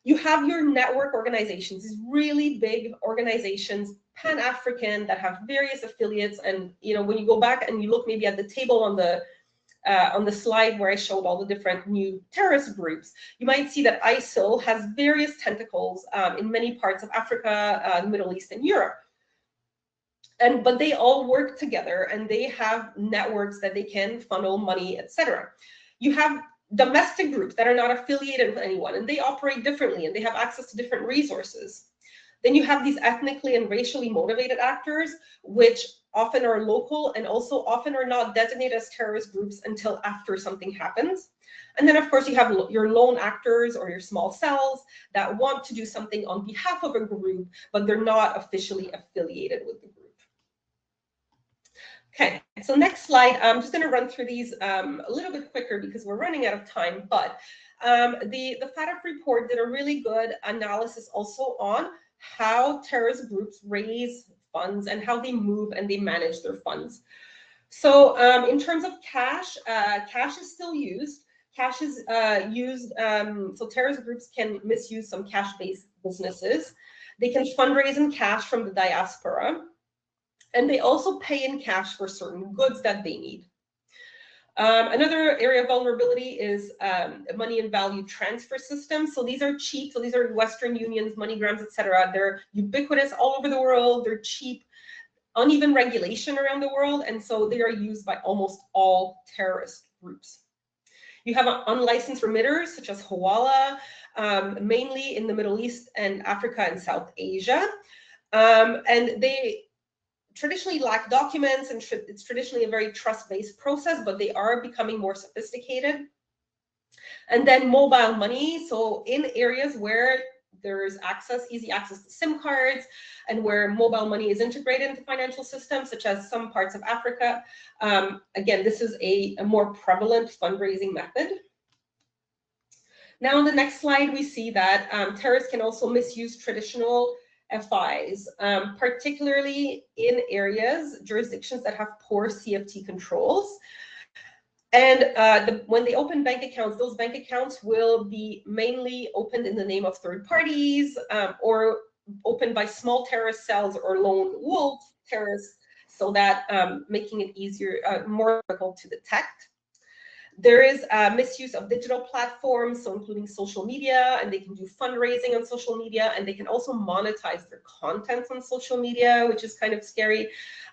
You have your network organizations, these really big organizations, Pan-African, that have various affiliates. And when you go back and you look maybe at the table on the slide where I showed all the different new terrorist groups, you might see that ISIL has various tentacles in many parts of Africa, the Middle East, and Europe. But they all work together and they have networks that they can funnel money, etc. You have domestic groups that are not affiliated with anyone and they operate differently and they have access to different resources. Then you have these ethnically and racially motivated actors, which often are local and also often are not designated as terrorist groups until after something happens. And then, of course, you have your lone actors or your small cells that want to do something on behalf of a group, but they're not officially affiliated with the group. Okay, so next slide. I'm just going to run through these a little bit quicker because we're running out of time. But the FATF report did a really good analysis also on how terrorist groups raise funds and how they move and they manage their funds. So in terms of cash, cash is still used. Cash is used, so terrorist groups can misuse some cash-based businesses. They can fundraise in cash from the diaspora. And they also pay in cash for certain goods that they need. Another area of vulnerability is money and value transfer systems. So these are cheap. So these are Western Unions, MoneyGrams, etc. They're ubiquitous all over the world. They're cheap, uneven regulation around the world. And so they are used by almost all terrorist groups. You have unlicensed remitters, such as Hawala, mainly in the Middle East and Africa and South Asia. And they traditionally lack documents, and it's traditionally a very trust-based process, but they are becoming more sophisticated. And then mobile money, so in areas where there's easy access to SIM cards, and where mobile money is integrated into financial systems, such as some parts of Africa. Again, this is a more prevalent fundraising method. Now on the next slide, we see that terrorists can also misuse traditional FIs, particularly in jurisdictions that have poor CFT controls. And when they open bank accounts, those bank accounts will be mainly opened in the name of third parties or opened by small terrorist cells or lone wolf terrorists, so that making it easier, more difficult to detect. There is misuse of digital platforms, so including social media, and they can do fundraising on social media, and they can also monetize their content on social media, which is kind of scary.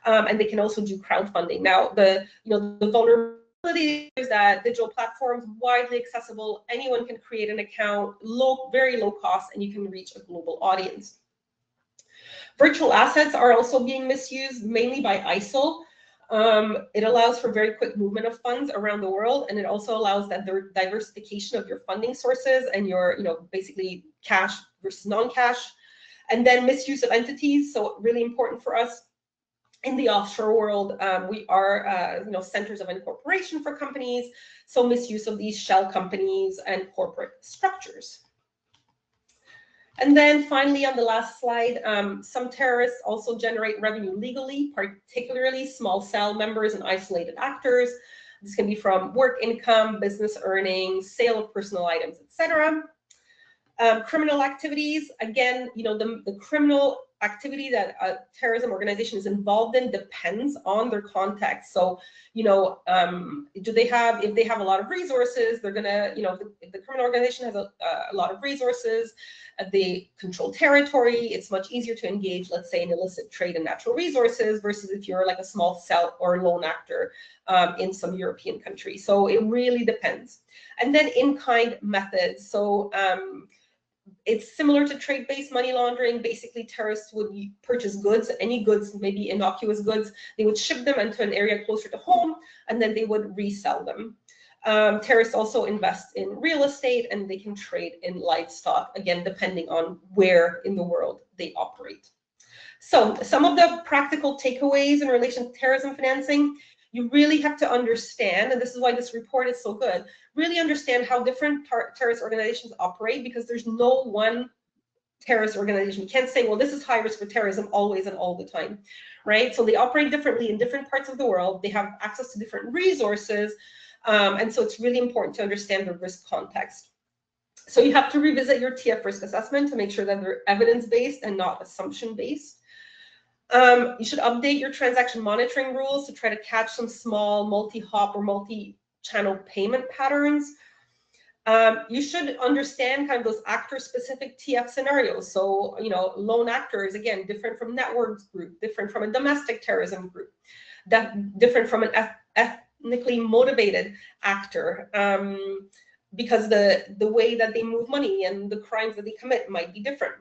And they can also do crowdfunding. Now, the vulnerability is that digital platforms widely accessible. Anyone can create an account, very low cost, and you can reach a global audience. Virtual assets are also being misused, mainly by ISIL. It allows for very quick movement of funds around the world, and it also allows that the diversification of your funding sources and your, basically cash versus non-cash, and then misuse of entities. So really important for us in the offshore world, we are, centers of incorporation for companies. So misuse of these shell companies and corporate structures. And then finally, on the last slide, some terrorists also generate revenue legally, particularly small cell members and isolated actors. This can be from work income, business earnings, sale of personal items, etc. Criminal activities, again, the criminal activity that a terrorism organization is involved in depends on their context. So, if they have a lot of resources, they're gonna, if the criminal organization has a lot of resources, they control territory, it's much easier to engage, let's say, in illicit trade in natural resources versus if you're like a small cell or lone actor in some European country. So it really depends. And then in-kind methods. So it's similar to trade-based money laundering. Basically, terrorists would purchase goods, any goods, maybe innocuous goods. They would ship them into an area closer to home, and then they would resell them. Terrorists also invest in real estate, and they can trade in livestock, again, depending on where in the world they operate. So some of the practical takeaways in relation to terrorism financing: you really have to understand, and this is why this report is so good, really understand how different terrorist organizations operate, because there's no one terrorist organization. You can't say, well, this is high risk for terrorism always and all the time, right? So they operate differently in different parts of the world. They have access to different resources. And so it's really important to understand the risk context. So you have to revisit your TF risk assessment to make sure that they're evidence-based and not assumption-based. You should update your transaction monitoring rules to try to catch some small multi-hop or multi-channel payment patterns. You should understand kind of those actor-specific TF scenarios. So, lone actors, again, different from networks group, different from a domestic terrorism group, different from an ethnically motivated actor, because the way that they move money and the crimes that they commit might be different.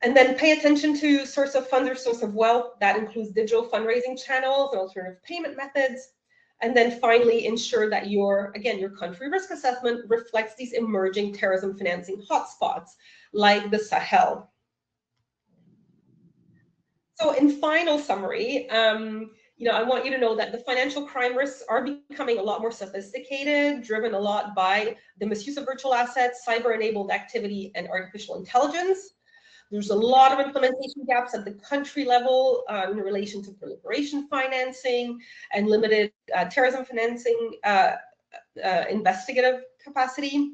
And then pay attention to source of funds or source of wealth. That includes digital fundraising channels and alternative payment methods. And then finally, ensure that again, your country risk assessment reflects these emerging terrorism financing hotspots like the Sahel. So in final summary, I want you to know that the financial crime risks are becoming a lot more sophisticated, driven a lot by the misuse of virtual assets, cyber-enabled activity, and artificial intelligence. There's a lot of implementation gaps at the country level in relation to proliferation financing and limited terrorism financing investigative capacity.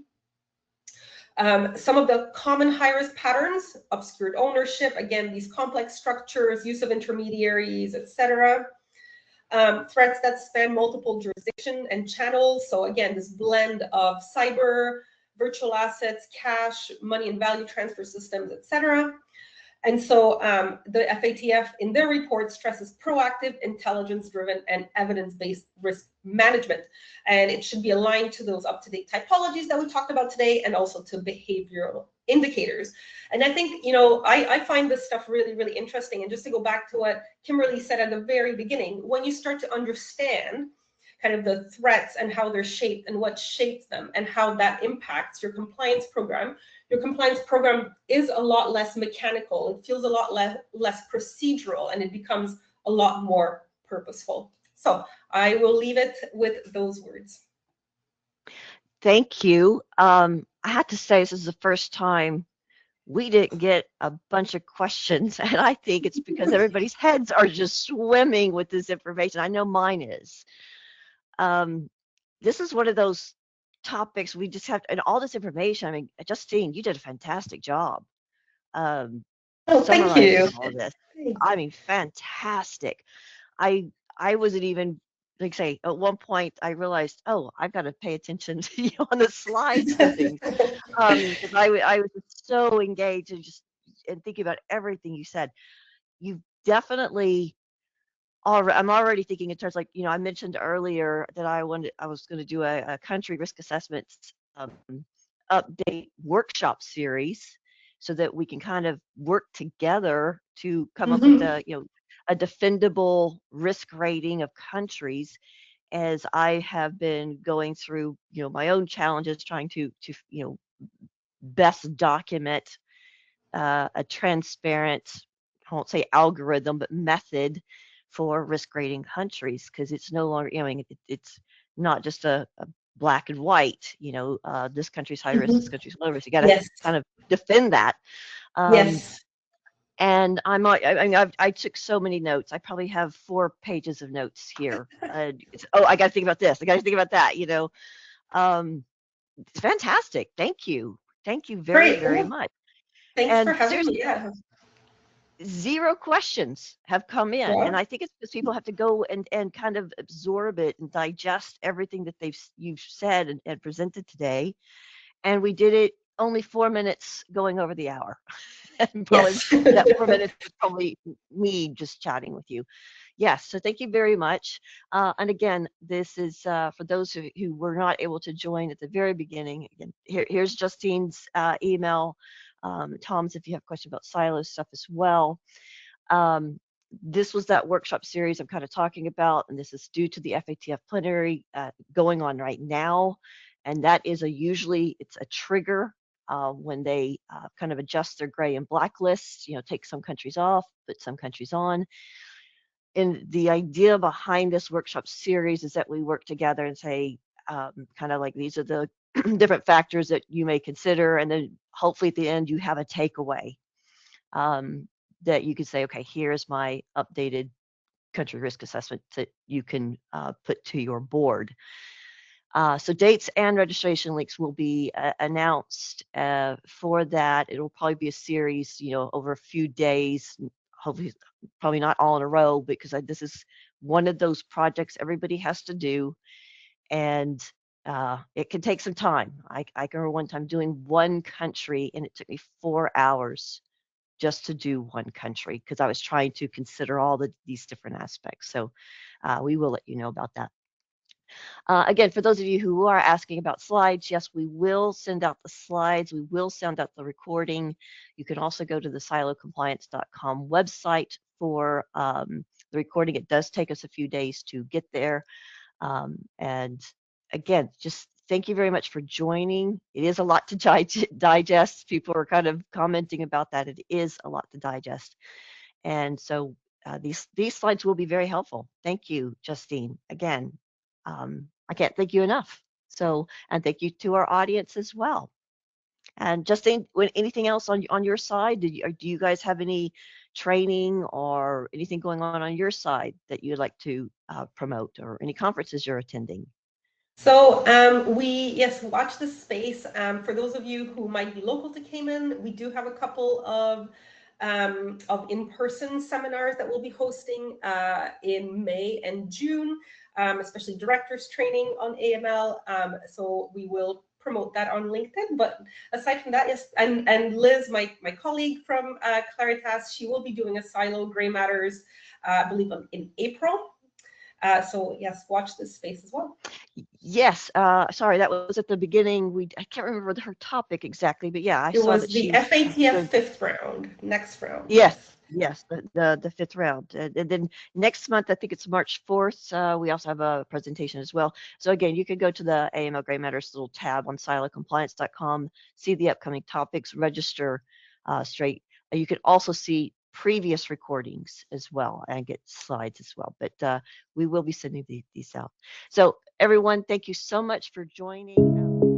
Some of the common high-risk patterns: obscured ownership, again, these complex structures, use of intermediaries, etc. Threats that span multiple jurisdictions and channels. So again, this blend of cyber, virtual assets, cash, money and value transfer systems, etc. And so the FATF in their report stresses proactive, intelligence-driven, and evidence-based risk management. And it should be aligned to those up-to-date typologies that we talked about today, and also to behavioral indicators. And I think, I find this stuff really, really interesting. And just to go back to what Kimberly said at the very beginning, when you start to understand kind of the threats and how they're shaped and what shapes them and how that impacts your compliance program is a lot less mechanical. It feels a lot less procedural, and it becomes a lot more purposeful. So I will leave it with those words. Thank you. I have to say, this is the first time we didn't get a bunch of questions, and I think it's because everybody's heads are just swimming with this information. I know mine is. This is one of those topics we just have, and all this information. I mean, Justine, you did a fantastic job um, Oh, thank summarizing you. all of this. I mean, fantastic. I I wasn't even, like say, at one point I realized, oh, I've got to pay attention to you on the slides and things, because I was just so engaged and just and thinking about everything you said. You definitely I'm already thinking in terms, like, I mentioned earlier that I was going to do a country risk assessments update workshop series so that we can kind of work together to come up with Mhm. a defendable risk rating of countries, as I have been going through, my own challenges trying to best document a transparent, I won't say algorithm, but method for risk rating countries, because it's no longer, I mean, it's not just a black and white, this country's high risk, this Mhm. country's low risk. You got to Yes. kind of defend that. Um, Yes. and I mean, I took so many notes. I probably have 4 pages of notes here. Oh, I got to think about this. I got to think about that. Um, it's fantastic. Thank you. Thank you very, Great. very Well, much. thanks for And having me. seriously, Yeah. 0 questions have come in, and Wow. I think it's because people have to go and kind of absorb it and digest everything that you've said and presented today. And we did it only 4 minutes going over the hour. And probably Yes. that 4 minutes was probably me just chatting with you. Yes, so thank you very much. And again, this is for those who were not able to join at the very beginning. Again, here's Justine's email. Tom's, if you have a question about silo stuff as well. Um, this was that workshop series I'm kind of talking about, and this is due to the FATF plenary going on right now. And that is usually it's a trigger when they kind of adjust their gray and black lists, take some countries off, put some countries on. And the idea behind this workshop series is that we work together and say, kind of like, these are the different factors that you may consider. And then hopefully at the end, you have a takeaway um, that you could say, okay, here's my updated country risk assessment that you can put to your board. So dates and registration links will be announced for that. It'll probably be a series, over a few days, hopefully probably not all in a row, because this is one of those projects everybody has to do, and it can take some time. I can remember one time doing one country, and it took me 4 hours just to do one country because I was trying to consider all these different aspects. So we will let you know about that. Again, for those of you who are asking about slides, yes, we will send out the slides. We will send out the recording. You can also go to the silocompliance.com website for the recording. It does take us a few days to get there. And again, just thank you very much for joining. It is a lot to digest. People are kind of commenting about that. It is a lot to digest. And so these slides will be very helpful. Thank you, Justine. Again, I can't thank you enough. So, and thank you to our audience as well. And Justine, anything else on your side? Do you guys have any training or anything going on your side that you'd like to promote, or any conferences you're attending? So yes, watch this space. For those of you who might be local to Cayman, we do have a couple of in-person seminars that we'll be hosting in May and June, especially directors training on AML. So we will promote that on LinkedIn. But aside from that, yes, and Liz, my colleague from Claritas, she will be doing a Silo Gray Matters, I believe in April. So yes, watch this space as well. Yes, sorry, that was at the beginning. I can't remember her topic exactly, but yeah, I It saw was that the she's FATF going. fifth round, next round, Yes, yes. yes, the fifth round. And then next month, I think it's March 4th, we also have a presentation as well. So again, you can go to the AML Gray Matters little tab on silocompliance.com, see the upcoming topics, register straight. You can also see previous recordings as well and get slides as well. But we will be sending these out. So everyone, thank you so much for joining.